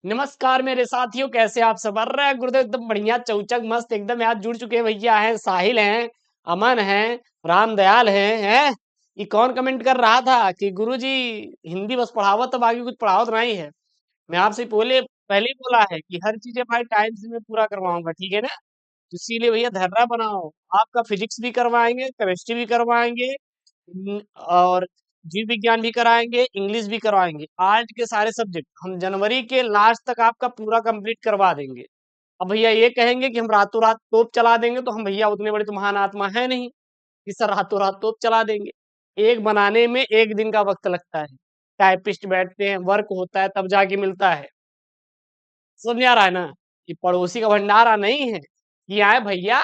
नमस्कार मेरे साथियों, कैसे आप सब? अरे गुरुदेव एकदम बढ़िया चौचक मस्त एकदम यार जुड़ चुके हैं भैया। हैं साहिल हैं, अमन हैं, रामदयाल हैं। ये कौन कमेंट कर रहा था कि गुरुजी हिंदी बस पढ़ावत, अब आगे कुछ पढ़ावत नहीं है। मैं आपसे पहले ही बोला है कि हर चीजें भाई टाइम से मैं पूरा करवाऊंगा, ठीक है ना? तो इसीलिए भैया धरना बनाओ। आपका फिजिक्स भी करवाएंगे, केमिस्ट्री भी करवाएंगे, और जीव विज्ञान भी कराएंगे, इंग्लिश भी करवाएंगे। आज के सारे सब्जेक्ट हम जनवरी के लास्ट तक आपका पूरा कंप्लीट करवा देंगे। अब भैया ये कहेंगे कि हम रातों रात तोप चला देंगे, तो हम भैया उतने बड़े तो महान आत्मा है नहीं कि सर रातों रात तोप चला देंगे। एक बनाने में एक दिन का वक्त लगता है। टाइपिस्ट बैठते हैं, वर्क होता है, तब जाके मिलता है। समझ में आ रहा है ना? कि पड़ोसी का भंडारा नहीं है कि आए भैया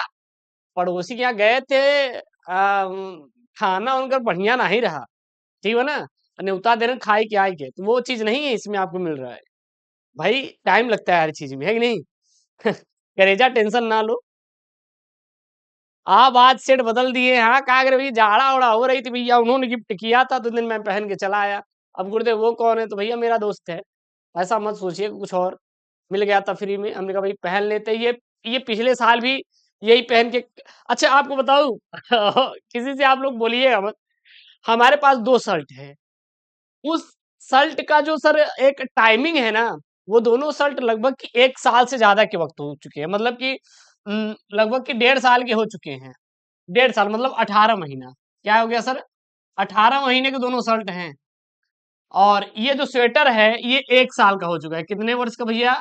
पड़ोसी के यहाँ गए थे, खाना उनका बढ़िया नहीं रहा, ठीक है ना? न्योता दे रहे हैं, खाए के आए के, तो वो चीज नहीं है इसमें आपको मिल रहा है। भाई टाइम लगता है हर चीज में, है कि नहीं? करेजा टेंशन ना लो। आप आज सेट बदल दिए। हाँ क्या करे भैया, जाड़ा ओड़ा हो रही थी भैया, उन्होंने गिफ्ट किया था तो दिन मैं पहन के चला आया। अब गुरुदेव वो कौन है? तो भैया मेरा दोस्त है। ऐसा मत सोचिए कुछ और। मिल गया था फ्री में, हमने कहा भाई पहन लेते हैं। ये पिछले साल भी यही पहन के। अच्छा आपको बताऊं किसी से आप लोग बोलिएगा मत। हमारे पास दो शर्ट है। उस शर्ट का जो सर एक टाइमिंग है ना, वो दोनों शर्ट लगभग कि 1 साल से ज्यादा के वक्त हो चुके हैं। मतलब कि लगभग कि 1.5 साल के हो चुके हैं। 1.5 साल मतलब 18 महीना। क्या हो गया सर? 18 महीने के दोनों शर्ट हैं। और ये जो स्वेटर है ये 1 साल का हो चुका है। कितने वर्ष का भैया?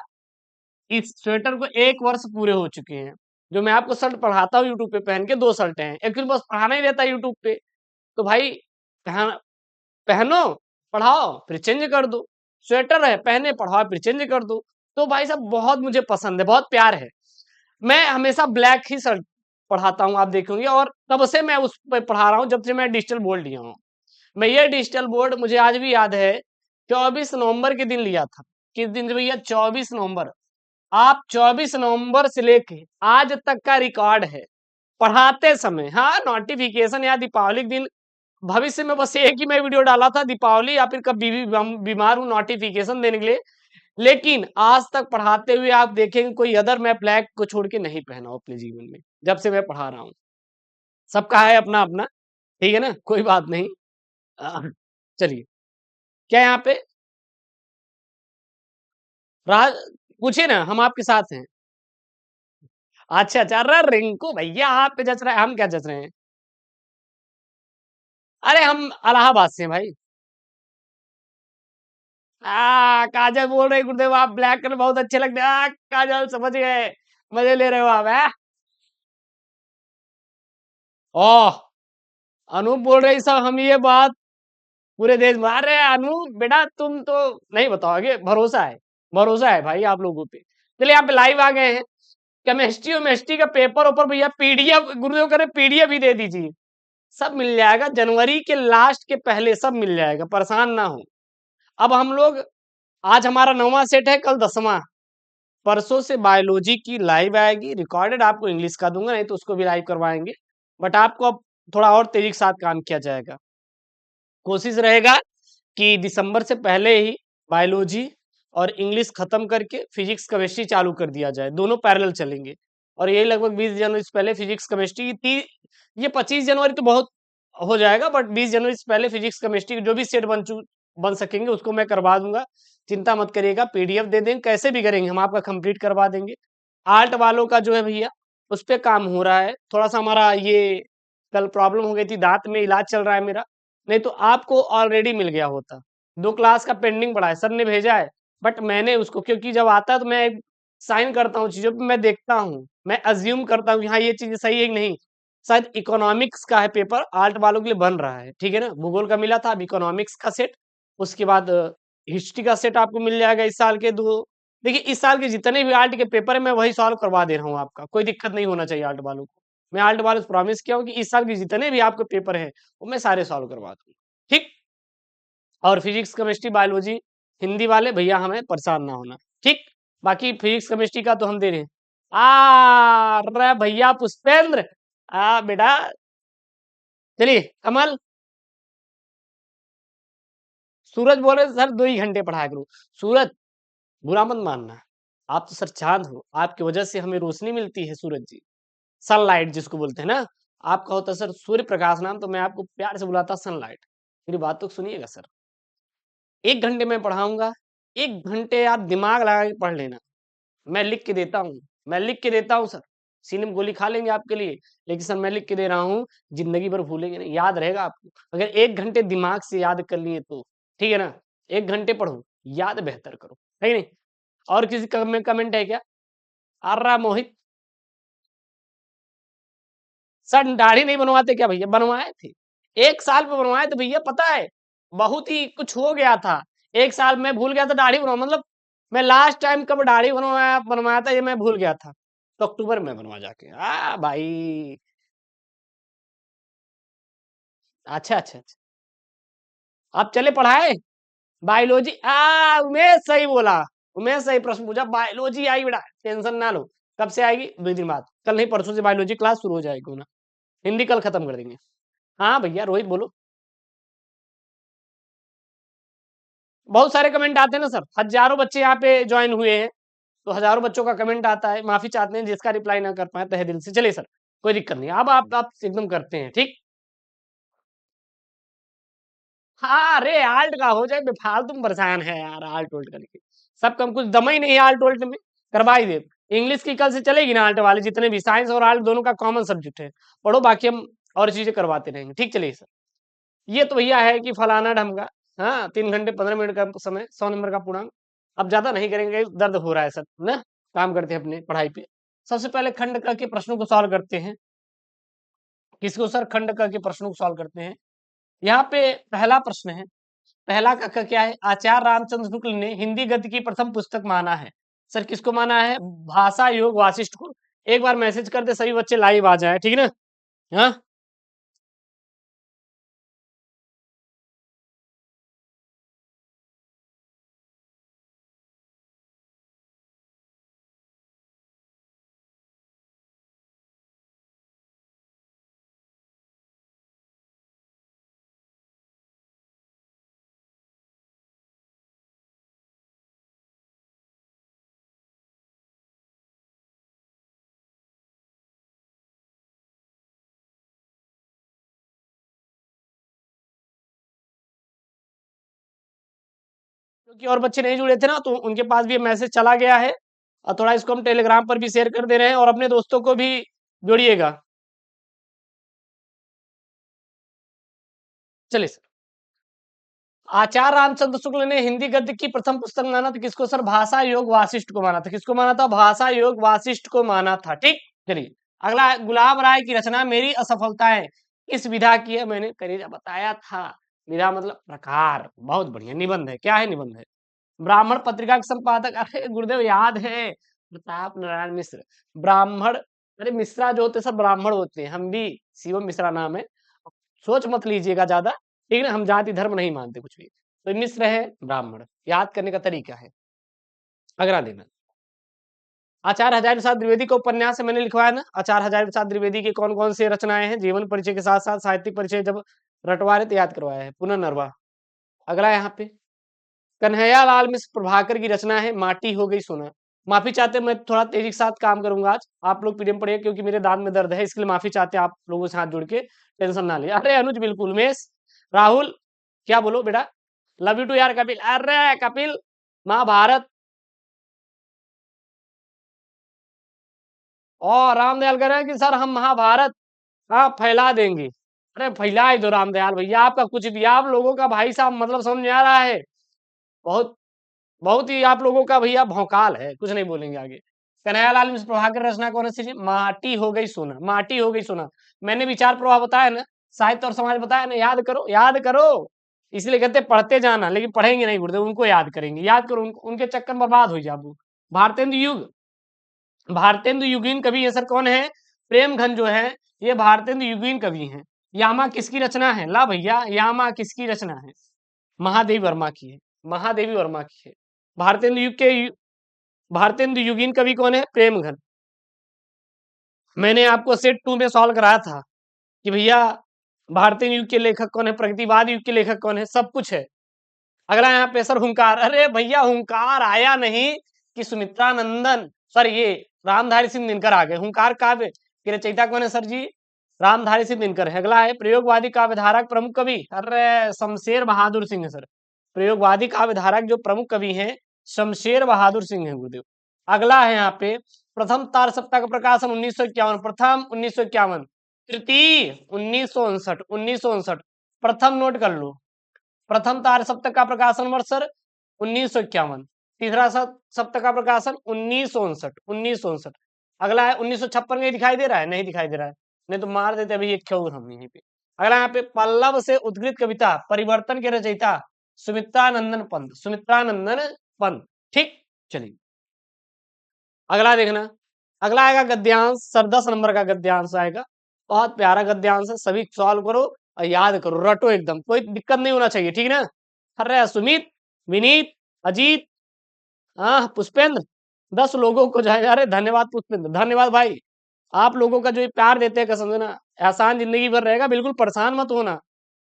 इस स्वेटर को 1 वर्ष पूरे हो चुके हैं। जो मैं आपको शर्ट पढ़ाता हूँ यूट्यूब पे, पहन के दो शर्ट हैं। एक्चुअली बस पढ़ाना ही रहता है यूट्यूब पे। तो भाई पहन पहनो, पढ़ाओ, फिर चेंज कर दो। स्वेटर है, पहने पढ़ाओ फिर चेंज कर दो। तो भाई साहब बहुत मुझे पसंद है, बहुत प्यार है। मैं हमेशा ब्लैक ही शर्ट पढ़ाता हूँ, आप देखेंगे। और तब से मैं उस पर पढ़ा रहा हूँ, जब से मैं डिजिटल बोर्ड लिया हूँ। मैं ये डिजिटल बोर्ड मुझे आज भी याद है, 24 नवंबर के दिन लिया था। किस दिन से भैया? 24 नवंबर। आप 24 नवंबर से लेके आज तक का रिकॉर्ड है पढ़ाते समय। हाँ नोटिफिकेशन या दीपावली के दिन भविष्य में बस एक ही मैं वीडियो डाला था, दीपावली या फिर कभी भी बीमार हूं नोटिफिकेशन देने के लिए। लेकिन आज तक पढ़ाते हुए आप देखेंगे कोई अदर मैं ब्लैक को छोड़ के नहीं पहना हूं अपने जीवन में, जब से मैं पढ़ा रहा हूं। सबका है अपना अपना, ठीक है ना? कोई बात नहीं। अ, चलिए, क्या यहाँ पे राज पूछिए ना, हम आपके साथ हैं। अच्छा अच्छा, अरे रिंकू भैया आप पे जच रहा है, हम क्या जच रहे हैं? अरे हम इलाहाबाद से हैं भाई। काजल बोल रहे गुरुदेव आप ब्लैक कलर बहुत अच्छे लगते हैं। काजल समझ गए, मजे ले रहे हो आप है? ओह, अनूप बोल रहे सब हम ये बात पूरे देश में। अरे अनूप बेटा तुम तो नहीं बताओगे, भरोसा है भाई आप लोगों पे। चलिए यहाँ पे लाइव आ गए हैं। केमिस्ट्री का पेपर ऊपर भैया पीडीएफ गुरुदेव करे पीडीएफ ही दे दीजिए। सब मिल जाएगा जनवरी के लास्ट के पहले, सब मिल जाएगा, परेशान ना हो। अब हम लोग, आज हमारा 9वां सेट है, कल 10वां। परसों से बायोलॉजी की लाइव आएगी, रिकॉर्डेड आपको इंग्लिश का दूंगा, नहीं तो उसको भी लाइव करवाएंगे। बट आपको अब थोड़ा और तेजी के साथ काम किया जाएगा। कोशिश रहेगा कि दिसंबर से पहले ही बायोलॉजी और इंग्लिश खत्म करके फिजिक्स केमिस्ट्री चालू कर दिया जाए, दोनों पैरेलल चलेंगे। और यही लगभग 20 जनवरी से पहले फिजिक्स केमिस्ट्री ये 25 जनवरी तो बहुत हो जाएगा, बट 20 जनवरी से पहले फिजिक्स केमिस्ट्री जो भी सेट बन सकेंगे उसको मैं करवा दूंगा। चिंता मत करिएगा, पीडीएफ दे देंगे, कैसे भी करेंगे हम आपका कंप्लीट करवा देंगे। आर्ट वालों का जो है भैया उस पे काम हो रहा है। थोड़ा सा हमारा ये कल प्रॉब्लम हो गई थी, दांत में इलाज चल रहा है मेरा। नहीं तो आपको ऑलरेडी मिल गया होता। 2 क्लास का पेंडिंग पड़ा है, सर ने भेजा है। बट मैंने उसको, क्योंकि जब आता है तो मैं साइन करता हूँ चीजों पे, मैं देखता हूँ, मैं अज्यूम करता हूँ कि हाँ ये चीज सही है कि नहीं। शायद इकोनॉमिक्स का है पेपर, आर्ट वालों के लिए बन रहा है, ठीक है ना? भूगोल का मिला था, अब इकोनॉमिक्स का सेट। उसके बाद हिस्ट्री का सेट आपको मिल जाएगा इस साल के दो। देखिए इस साल के जितने भी आर्ट के पेपर है मैं वही सॉल्व करवा दे रहा हूँ, आपका कोई दिक्कत नहीं होना चाहिए आर्ट वालों को। मैं आर्ट वालों से प्रॉमिस किया हूँ कि इस साल के जितने भी आपके पेपर हैं वो मैं सारे सॉल्व करवा दूंगा, ठीक? और फिजिक्स केमिस्ट्री बायोलॉजी हिंदी वाले भैया हमें परेशान ना होना, ठीक? बाकी फिजिक्स केमिस्ट्री का तो हम दे रहे हैं। अरे भैया पुष्पेंद्र, बेटा चलिए। कमल, सूरज बोल रहे सर 2 ही घंटे पढ़ाया करो। सूरज बुरा मत मानना। आप तो सर चाँद हो, आपकी वजह से हमें रोशनी मिलती है सूरज जी, सनलाइट जिसको बोलते हैं ना। आपका होता है सर सूर्य प्रकाश नाम, तो मैं आपको प्यार से बुलाता सनलाइट। मेरी बात तो सुनिएगा सर। 1 घंटे मैं पढ़ाऊँगा, 1 घंटे आप दिमाग लगा के पढ़ लेना। मैं लिख के देता हूँ, मैं लिख के देता हूँ सर। सीने में गोली खा लेंगे आपके लिए, लेकिन सर मैं लिख के दे रहा हूँ, ज़िंदगी भर भूलेंगे नहीं, याद रहेगा आपको। अगर 1 घंटे दिमाग से याद कर लिए तो, ठीक है ना? 1 घंटे पढ़ो, याद बेहतर करो, है कि नहीं? और किसी का में कमेंट है क्या? अर्रा मोहित, सर दाढ़ी नहीं बनवाते क्या भैया? बनवाए थे। 1 साल में बनवाए थे भैया, पता है? बहुत ही कुछ हो गया था। 1 साल मैं भूल गया था दाढ़ी बनवा, मतलब मैं लास्ट टाइम कब दाढ़ी बनवाया बनवाया था ये मैं भूल गया था। तो अक्टूबर में बनवा जाके। भाई! अच्छा, अच्छा, अच्छा। आप चले पढ़ाए? बायोलॉजी उमेश सही बोला। उमेश सही प्रश्न पूछा। बायोलॉजी आई बेटा, टेंशन ना लो। कब से आएगी? 2 दिन बाद। कल नहीं परसों से बायोलॉजी क्लास शुरू हो जाएगी ना। हिंदी कल खत्म कर देंगे। हाँ भैया, रोहित बोलो। बहुत सारे कमेंट आते हैं ना सर, हजारों बच्चे यहाँ पे ज्वाइन हुए हैं, तो हजारों बच्चों का कमेंट आता है। माफी चाहते हैं जिसका रिप्लाई ना कर पाए तहे दिल से। चलिए सर, कोई दिक्कत नहीं। अब आप एकदम करते हैं, ठीक। हाँ, अरे आल्ट का हो जाए, बेफालतू में परेशान है यार आल्ट उल्ट करके। सब कम कुछ दम ही नहीं है आल्ट उल्ट में, करवा ही दे। इंग्लिश की कल से चलेगी ना आल्ट वाले, जितने भी साइंस और आल्ट दोनों का कॉमन सब्जेक्ट है। पढ़ो, बाकी हम और चीजें करवाते रहेंगे, ठीक। चलिए सर, ये तो भैया है कि फलाना ढमका। हाँ, 3 घंटे 15 मिनट का समय, 100 नंबर का पूर्णांक। अब ज्यादा नहीं करेंगे, दर्द हो रहा है सर ना। काम करते हैं अपने पढ़ाई पे। सबसे पहले खंड क के प्रश्नों को सॉल्व करते हैं। किसको सर? खंड क के प्रश्नों को सॉल्व करते हैं। यहाँ पे पहला प्रश्न है। पहला क क्या है? आचार्य रामचंद्र शुक्ल ने हिंदी गद्य की प्रथम पुस्तक माना है। सर किसको माना है? भाषा योग वासिष्ठ को। एक बार मैसेज कर दे सभी बच्चे, लाइव आ जाए, ठीक है ना। हाँ, क्योंकि और बच्चे नहीं जुड़े थे ना, तो उनके पास भी मैसेज चला गया है। और थोड़ा इसको हम टेलीग्राम पर भी शेयर कर दे रहे हैं, और अपने दोस्तों को भी जोड़िएगा। चलिए सर, आचार्य रामचंद्र शुक्ल ने हिंदी गद्य की प्रथम पुस्तक माना था किसको सर? भाषा योग वासिष्ठ को माना था। किसको माना था? भाषा योग वासिष्ठ को माना था, ठीक। चलिए अगला, गुलाब राय की रचना मेरी असफलताएं इस विधा की है। मैंने करेजा बताया था। विधा मतलब प्रकार। बहुत बढ़िया निबंध है। क्या है? निबंध है। ब्राह्मण पत्रिका के संपादक, अरे गुरुदेव याद है, प्रताप नारायण मिश्र। ब्राह्मण, अरे मिश्रा जो होते हैं सब ब्राह्मण होते हैं। हम भी शिवम मिश्रा नाम है, सोच मत लीजिएगा ज्यादा, ठीक है ना। हम जाति धर्म नहीं मानते कुछ भी। तो मिश्र है ब्राह्मण, याद करने का तरीका है। अगला देना, आचार्य हजारी प्रसाद द्विवेदी का उपन्यास है, मैंने लिखवाया ना। आचार्य हजारी प्रसाद द्विवेदी के कौन कौन से रचनाएं हैं? जीवन परिचय के साथ साथ साहित्यिक परिचय जब रटवा रहे तो याद करवाया है। पुनर्नर्वा। अगला यहाँ पे कन्हैया लाल मिश्र प्रभाकर की रचना है माटी हो गई सोना। माफी चाहते हैं, मैं थोड़ा तेजी के साथ काम करूंगा आज। आप लोग पीडीएम पढ़िए, क्योंकि मेरे दांत में दर्द है, इसके लिए माफी चाहते हैं आप लोगों से हाथ जोड़ के। टेंशन ना ले। अरे अनुज बिल्कुल। उमेश, राहुल, क्या बोलो बेटा? लव यू टू यार कपिल। अरे कपिल, महाभारत और रामदयाल कह रहे हैं कि सर हम महाभारत हाँ फैला देंगे। अरे फैला ही दो रामदयाल भैया, आपका कुछ भी, आप लोगों का भाई साहब मतलब समझ में आ रहा है। बहुत बहुत ही आप लोगों का भैया भौकाल है, कुछ नहीं बोलेंगे आगे। कन्हैयालाल मिश्र प्रभाकर रचना कौन सी? माटी हो गई सोना। माटी हो गई सोना। मैंने विचार प्रवाह बताया ना, साहित्य और समाज बताया ना। याद करो, याद करो। इसलिए कहते पढ़ते जाना, लेकिन पढ़ेंगे नहीं गुरुदेव, उनको याद करेंगे। याद करो, उनके चक्कर में बर्बाद हो जाए। भारतेंदु युग, भारतेंदु युगीन कवि है सर कौन है? प्रेम घन जो है, ये भारतेंदु युगीन कवि हैं। यामा किसकी रचना है? ला भैया, यामा किसकी रचना है? महादेवी वर्मा की है। महादेवी वर्मा की है। भारतेंदु युग के भारतेंदु युगीन कवि कौन है? प्रेमघन। मैंने आपको सेट 2 में सॉल्व कराया था कि भैया भारतीय युग के लेखक कौन है, प्रगतिवाद युग के लेखक कौन है, सब कुछ है। अगला यहाँ पे सर हुंकार, अरे भैया हुंकार आया नहीं कि सुमित्रा नंदन, सर ये रामधारी सिंह दिनकर आ गए। हुंकार काव्य की रचयिता कौन है सर जी? रामधारी सिंह दिनकर है। अगला है प्रयोगवादी काव्यधारा प्रमुख कवि, अरे शमशेर बहादुर सिंह है सर। प्रयोगवादी काव्यधारा के जो प्रमुख कवि हैं शमशेर बहादुर सिंह है गुरुदेव। अगला है यहाँ पे प्रथम तार सप्ताह का प्रकाशन 1951, प्रथम 1951, तृतीय 1959, 1959 प्रथम नोट कर लो। प्रथम तार सप्तक का प्रकाशन वर्ष सर 1951, तीसरा सप्तक का प्रकाशन 1959, 1959। अगला है 1956 का दिखाई दे रहा है? नहीं दिखाई दे रहा है, नहीं तो मार देते अभी एक खेल हम यहीं पे। अगला यहाँ पे पल्लव से उद्गृत कविता परिवर्तन के रचयिता सुमित्रानंदन पंत, सुमित्रानंदन पंत। ठीक, चलिए अगला देखना। अगला आएगा गद्यांश सर, 10 नंबर का गद्यांश आएगा। बहुत प्यारा गद्यांश है, सभी सॉल्व करो और याद करो, रटो एकदम, कोई दिक्कत नहीं होना चाहिए, ठीक ना? अरे सुमित, विनीत, अजीत, हाँ पुष्पेंद्र, 10 लोगों को जाए। अरे धन्यवाद पुष्पेंद्र, धन्यवाद भाई। आप लोगों का जो ये प्यार देते हैं कसम से ना, एहसान जिंदगी भर रहेगा, बिल्कुल परेशान मत होना।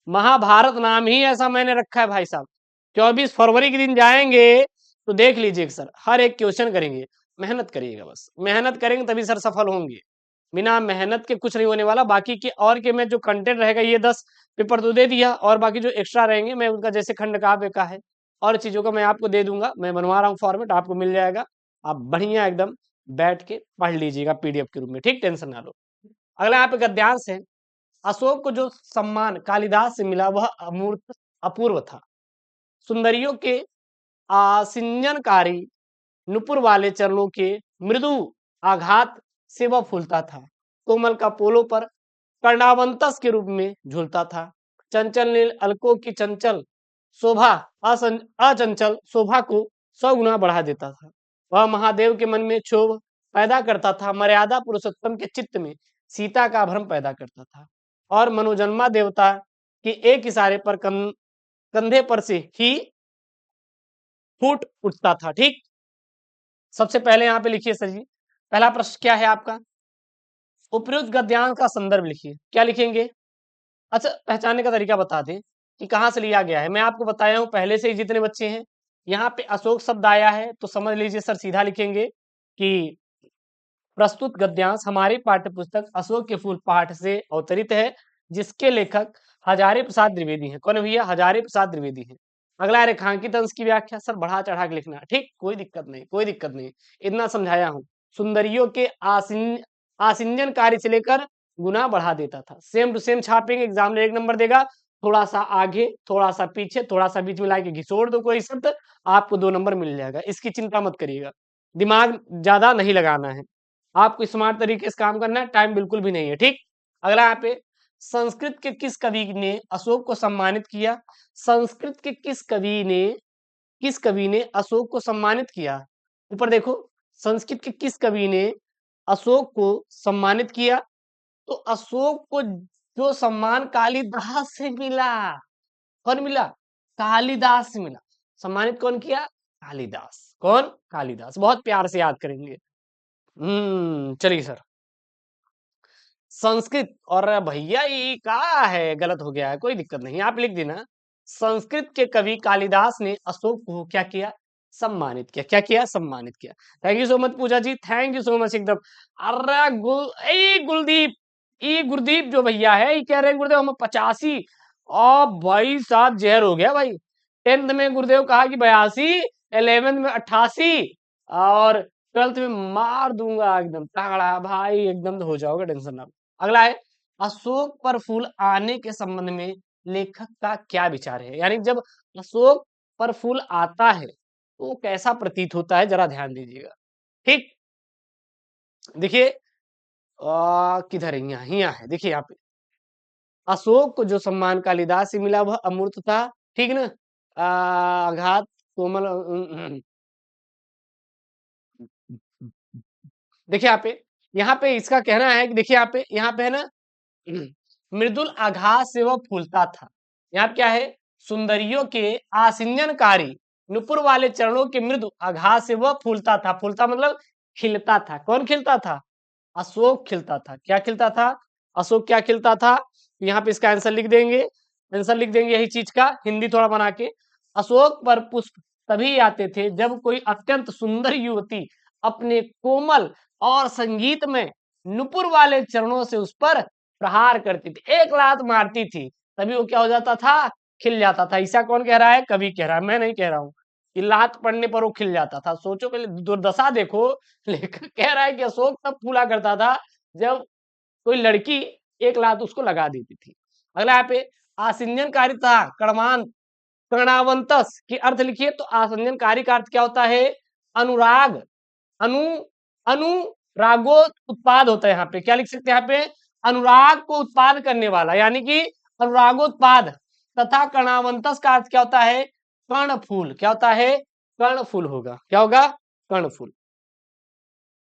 महाभारत नाम ही ऐसा मैंने रखा है भाई साहब। 24 फरवरी के दिन जाएंगे तो देख लीजिए सर, हर एक क्वेश्चन करेंगे। मेहनत करिएगा, बस मेहनत करेंगे तभी सर सफल होंगे, बिना मेहनत के कुछ नहीं होने वाला। बाकी के और के में जो कंटेंट रहेगा, ये 10 पेपर तो दे दिया, और बाकी जो एक्स्ट्रा रहेंगे मैं उनका, जैसे खंड काव्य का है और चीजों का मैं आपको दे दूंगा। मैं बनवा रहा हूँ फॉर्मेट, आपको मिल जाएगा, आप बढ़िया एकदम बैठ के पढ़ लीजिएगा पीडीएफ के रूप में, ठीक, टेंशन ना लो। अगला यहाँ पे गद्यांश है। अशोक को जो सम्मान कालिदास से मिला वह अमूर्त अपूर्व था। सुंदरियों के आसिंजनकारी नुपुर वाले चरणों के मृदु आघात से वह फूलता था। कोमल का पोलो पर कर्णावंतस के रूप में झूलता था। चंचल नील अलकों की चंचल शोभा अचंचल शोभा को 100 गुना बढ़ा देता था। वह महादेव के मन में क्षोभ पैदा करता था, मर्यादा पुरुषोत्तम के चित्त में सीता का भ्रम पैदा करता था, और मनोजन्मा देवता के एक इशारे पर कंधे पर से ही फूट उठता था। ठीक, सबसे पहले यहाँ पे लिखिए सर जी, पहला प्रश्न क्या है आपका? उपयुक्त गद्यांश का संदर्भ लिखिए। क्या लिखेंगे? अच्छा, पहचानने का तरीका बता दें कि कहाँ से लिया गया है। मैं आपको बताया हूँ पहले से ही, जितने बच्चे हैं यहाँ पे अशोक शब्द आया है तो समझ लीजिए सर, सीधा लिखेंगे कि प्रस्तुत गद्यांश हमारी पाठ्य पुस्तक अशोक के फूल पाठ से अवतरित है, जिसके लेखक हजारी प्रसाद द्विवेदी हैं। कौन भैया? हजारी प्रसाद द्विवेदी हैं। अगला है रेखांकित अंश की व्याख्या। सर बढ़ा चढ़ा के लिखना, ठीक, कोई दिक्कत नहीं, कोई दिक्कत नहीं, इतना समझाया हूँ। सुंदरियों के आसिंजन कार्य से लेकर गुना बढ़ा देता था। सेम टू सेम छापेंगे, एग्जाम में 1 नंबर देगा। थोड़ा सा आगे, थोड़ा सा पीछे, थोड़ा सा बीच में लाके घिसोड़ दो कोई शब्द, आपको 2 नंबर मिल जाएगा। इसकी चिंता मत करिएगा, दिमाग ज्यादा नहीं लगाना है, आपको स्मार्ट तरीके से काम करना है, टाइम बिल्कुल भी नहीं है। ठीक, अगला यहाँ पे संस्कृत के किस कवि ने अशोक को सम्मानित किया? संस्कृत के किस कवि ने अशोक को सम्मानित किया? ऊपर देखो, संस्कृत के किस कवि ने अशोक को सम्मानित किया? तो अशोक को जो सम्मान कालिदास से मिला। कौन मिला? कालिदास से मिला। सम्मानित कौन किया? कालिदास। कौन? कालिदास। बहुत प्यार से याद करेंगे। चलिए सर, संस्कृत, और भैया ये क्या है, गलत हो गया है, कोई दिक्कत नहीं, आप लिख देना। संस्कृत के कवि कालिदास ने अशोक को क्या किया? सम्मानित किया। क्या किया? सम्मानित किया। Thank you so much Puja ji, thank you so much एकदम। अरे गुलदीप, ये गुरदीप जो भैया है, ये कह रहे हैं गुरुदेव हम 85। भाई साहब जहर हो गया भाई। 10th में गुरुदेव कहा कि 82, 11th में 88, और 12th में मार दूंगा एकदम तगड़ा भाई, एकदम हो जाओगे, टेंशन ना। अगला है अशोक पर फूल आने के संबंध में लेखक का क्या विचार है? यानी जब अशोक पर फूल आता है तो वो कैसा प्रतीत होता है, जरा ध्यान दीजिएगा। ठीक, देखिए किधर है? यहाँ है, देखिए यहाँ पे अशोक को जो सम्मान कालिदास से मिला वह अमूर्त था। ठीक ना? आघात कोमल देखिए यहाँ पे इसका कहना है कि देखिए यहाँ पे है ना, मृदुल आघात से वह फूलता था। यहाँ पे क्या है? सुंदरियों के आसिंजनकारी नुपुर वाले चरणों के मृदु आघात से वह फूलता था। फूलता मतलब खिलता था। कौन खिलता था? अशोक खिलता था। क्या खिलता था? अशोक क्या खिलता था? यहाँ पे इसका आंसर लिख देंगे, आंसर लिख देंगे यही चीज का, हिंदी थोड़ा बना के। अशोक पर पुष्प तभी आते थे जब कोई अत्यंत सुंदर युवती अपने कोमल और संगीत में नुपुर वाले चरणों से उस पर प्रहार करती थी, एक लात मारती थी, तभी वो क्या हो जाता था, खिल जाता था। ऐसा कौन कह रहा है? कवि कह रहा है, मैं नहीं कह रहा हूं कि लात पड़ने पर वो खिल जाता था। सोचो, पहले दुर्दशा देखो। लेखक कह रहा है कि अशोक तब फूला करता था जब कोई लड़की एक लात उसको लगा देती थी। अगला यहाँ पे आसिंजनकारिता कणवान कर्णावंतस की अर्थ लिखिए। तो आसंजनकारी का अर्थ क्या होता है? अनुराग, अनु अनुरागो उत्पाद होता है। यहाँ पे क्या लिख सकते हैं? यहाँ पे अनुराग को उत्पाद करने वाला, यानी कि अनुरागोत्पाद। तथा कर्णावंतस का अर्थ क्या होता है? कर्णफूल। क्या होता है? कर्णफूल होगा। क्या होगा? कर्णफूल।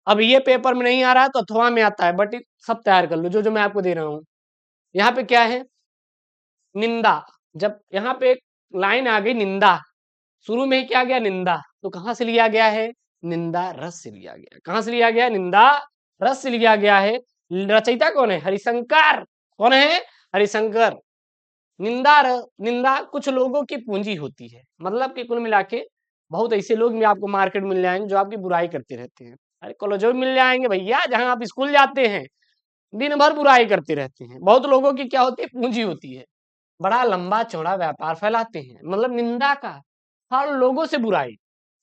अब ये पेपर में नहीं आ रहा है तो अथवा में आता है, बट सब तैयार कर लो जो जो मैं आपको दे रहा हूं। यहाँ पे क्या है? निंदा। जब यहाँ पे एक लाइन आ गई निंदा, शुरू में ही क्या गया? निंदा। तो कहां से लिया गया है? निंदा रस से लिया गया। कहां से लिया गया? निंदा रस से लिया गया है। रचयिता कौन है? हरिशंकर। कौन है? हरिशंकर। निंदा कुछ लोगों की पूंजी होती है, मतलब कि कुल मिला के बहुत ऐसे लोग भी आपको मार्केट मिल जाएंगे जो आपकी बुराई करते रहते हैं। अरे कॉलेजों में मिल जाएंगे भैया, जहां आप स्कूल जाते हैं, दिन भर बुराई करते रहते हैं। बहुत लोगों की क्या होती है? पूंजी होती है, बड़ा लंबा चौड़ा व्यापार फैलाते हैं, मतलब निंदा का, हर लोगों से बुराई।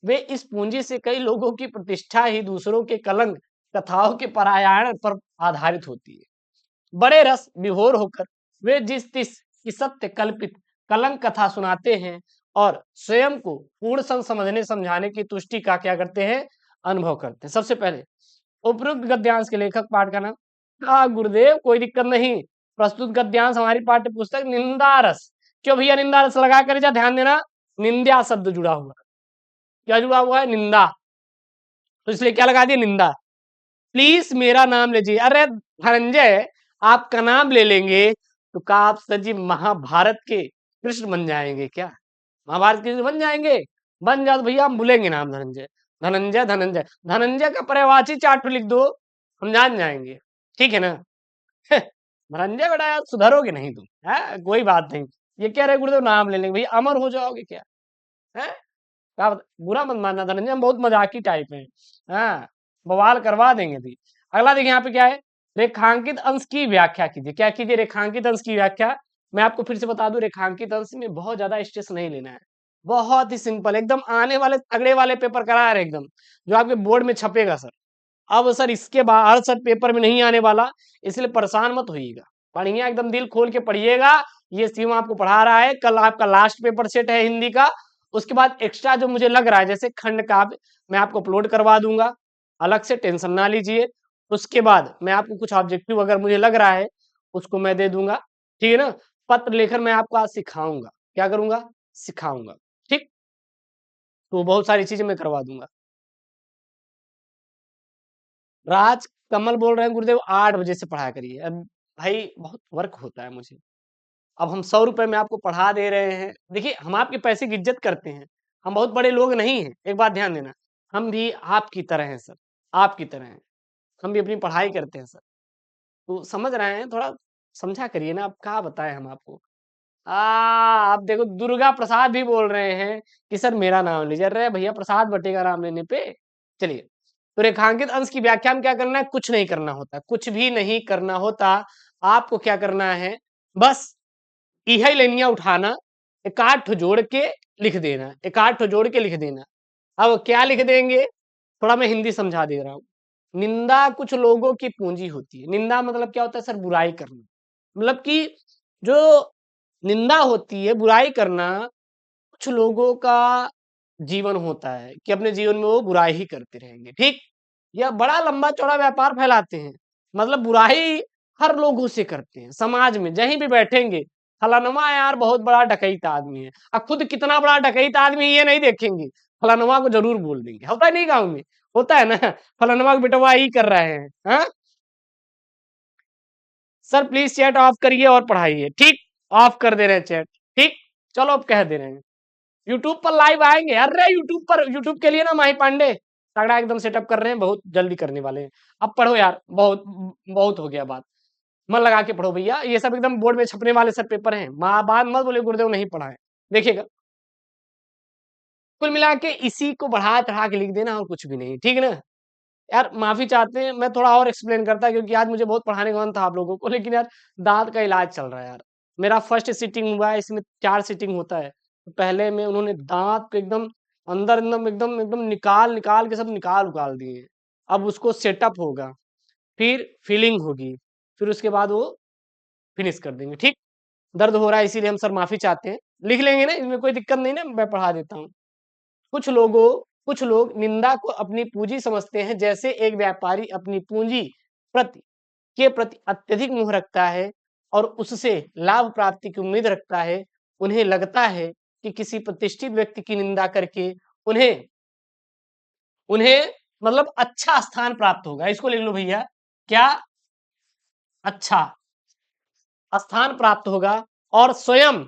वे इस पूंजी से कई लोगों की प्रतिष्ठा ही दूसरों के कलंक कथाओं के परायाण पर आधारित होती है। बड़े रस विभोर होकर वे जिस तिस की सत्य कल्पित कलंक कथा सुनाते हैं और स्वयं को पूर्ण समझने समझाने की तुष्टि का क्या करते हैं? अनुभव करते हैं। सबसे पहले उपरोक्त गद्यांश के लेखक पाठ का नाम। हाँ गुरुदेव, कोई दिक्कत नहीं। प्रस्तुत गद्यांश हमारी पाठ्य पुस्तक निंदा रस। क्यों भैया निंदा रस लगा कर जा? ध्यान देना, निंदा शब्द जुड़ा हुआ है। क्या जुड़ा हुआ है? निंदा। तो इसलिए क्या लगा दिया? निंदा। प्लीज मेरा नाम लीजिए। अरे धनंजय, आपका नाम ले लेंगे तो क्या आप सजीव महाभारत के कृष्ण बन जाएंगे क्या? महाभारत के कृष्ण बन जाएंगे? बन जाओ तो भैया हम भूलेंगे नाम धनंजय। धनंजय धनंजय धनंजय का पर्यायवाची चार्ट लिख दो, हम जान जाएंगे। ठीक है ना? धनंजय बेटा यार, सुधरोगे नहीं तुम, है कोई बात नहीं। ये कह रहे गुरुदेव नाम ले लेंगे, भैया अमर हो जाओगे क्या? है क्या बुरा मत मानना धनंजय, हम बहुत मजाकी टाइप हैं। हाँ, बवाल करवा देंगे भी। अगला देखिए यहाँ पे क्या है? रेखांकित अंश की व्याख्या कीजिए। क्या कीजिए? रेखांकित अंश की व्याख्या। मैं आपको फिर से बता दूं, रेखांकित अंश में बहुत ज्यादा स्ट्रेस नहीं लेना है, बहुत ही सिंपल, एकदम आने वाले अगले वाले पेपर करा रहे एकदम, जो आपके बोर्ड में छपेगा सर। अब सर इसके बाद सर पेपर में नहीं आने वाला, इसलिए परेशान मत होइएगा, बढ़िया एकदम दिल खोल के पढ़िएगा। ये सीमा आपको पढ़ा रहा है, कल आपका लास्ट पेपर सेट है हिंदी का। उसके बाद एक्स्ट्रा जो मुझे लग रहा है, जैसे खंड काव्य, मैं आपको अपलोड करवा दूंगा, अलग से टेंशन ना लीजिए। उसके बाद मैं आपको कुछ ऑब्जेक्टिव अगर मुझे लग रहा है उसको मैं दे दूंगा, ठीक है ना? पत्र लेखन मैं आपको आज सिखाऊंगा। क्या करूंगा? सिखाऊंगा। ठीक, तो बहुत सारी चीजें मैं करवा दूंगा। राज कमल बोल रहे हैं गुरुदेव 8 बजे से पढ़ाया करिए। अब भाई बहुत वर्क होता है मुझे, अब हम 100 रुपए में आपको पढ़ा दे रहे हैं। देखिए हम आपके पैसे की इज्जत करते हैं, हम बहुत बड़े लोग नहीं हैं, एक बात ध्यान देना। हम भी आपकी तरह हैं सर, आपकी तरह हैं, हम भी अपनी पढ़ाई करते हैं सर। तो समझ रहे हैं, थोड़ा समझा करिए ना। अब क्या बताएं हम आपको? आप देखो दुर्गा प्रसाद भी बोल रहे हैं कि सर मेरा नाम लीजिए। अरे भैया प्रसाद बटेगा नाम लेने पे। चलिए, तो रेखांकित अंश की व्याख्या में क्या करना है? कुछ नहीं करना होता, कुछ भी नहीं करना होता। आपको क्या करना है? बस इहे लेनिया उठाना, एक आठ ठो जोड़ के लिख देना, एक आठ ठो जोड़ के लिख देना। अब क्या लिख देंगे? थोड़ा मैं हिंदी समझा दे रहा हूँ। निंदा कुछ लोगों की पूंजी होती है। निंदा मतलब क्या होता है सर? बुराई करना। मतलब कि जो निंदा होती है, बुराई करना, कुछ लोगों का जीवन होता है कि अपने जीवन में वो बुराई ही करते रहेंगे। ठीक, या बड़ा लंबा चौड़ा व्यापार फैलाते हैं, मतलब बुराई हर लोगों से करते हैं। समाज में जहीं भी बैठेंगे, फलानुमा यार बहुत बड़ा डकैत आदमी है, अब खुद कितना बड़ा डकैत आदमी है ये नहीं देखेंगे, फलानुमा को जरूर बोल देंगे। होता है नहीं गाँव में? होता है ना? फलानुमा को बेटवा ही कर रहे हैं। हाँ सर प्लीज चैट ऑफ करिए और पढ़ाइए। ठीक, ऑफ कर दे रहे हैं चैट। ठीक, चलो अब कह दे रहे हैं। यूट्यूब पर लाइव आएंगे। अरे यूट्यूब पर, यूट्यूब के लिए ना माही पांडे तगड़ा एकदम सेटअप कर रहे हैं, बहुत जल्दी करने वाले हैं। अब पढ़ो यार, बहुत बहुत हो गया बात, मन लगा के पढ़ो भैया। ये सब एकदम बोर्ड में छपने वाले सर पेपर हैं, माँ बात मत बोले गुरुदेव नहीं पढ़ाए, देखिएगा। कुल मिला के इसी को बढ़ा चढ़ा के लिख देना और कुछ भी नहीं, ठीक है ना? यार माफी चाहते हैं, मैं थोड़ा और एक्सप्लेन करता क्योंकि आज मुझे बहुत पढ़ाने का मन था आप लोगों को, लेकिन यार दांत का इलाज चल रहा है यार। मेरा फर्स्ट सिटिंग हुआ है, इसमें 4 सिटिंग होता है। तो पहले में उन्होंने दांत को एकदम अंदर एकदम एकदम एकदम निकाल निकाल के सब निकाल उकाल दिए हैं। अब उसको सेटअप होगा, फिर फिलिंग होगी, फिर उसके बाद वो फिनिश कर देंगे, ठीक? दर्द हो रहा है इसीलिए हम सर माफी चाहते हैं। लिख लेंगे ना, इसमें कोई दिक्कत नहीं ना, मैं पढ़ा देता हूँ। कुछ लोगों कुछ लोग निंदा को अपनी पूंजी समझते हैं, जैसे एक व्यापारी अपनी पूंजी प्रति के प्रति अत्यधिक मोह रखता है और उससे लाभ प्राप्ति की उम्मीद रखता है। उन्हें लगता है कि किसी प्रतिष्ठित व्यक्ति की निंदा करके उन्हें उन्हें मतलब अच्छा स्थान प्राप्त होगा। इसको लिख लो भैया, क्या अच्छा स्थान प्राप्त होगा और स्वयं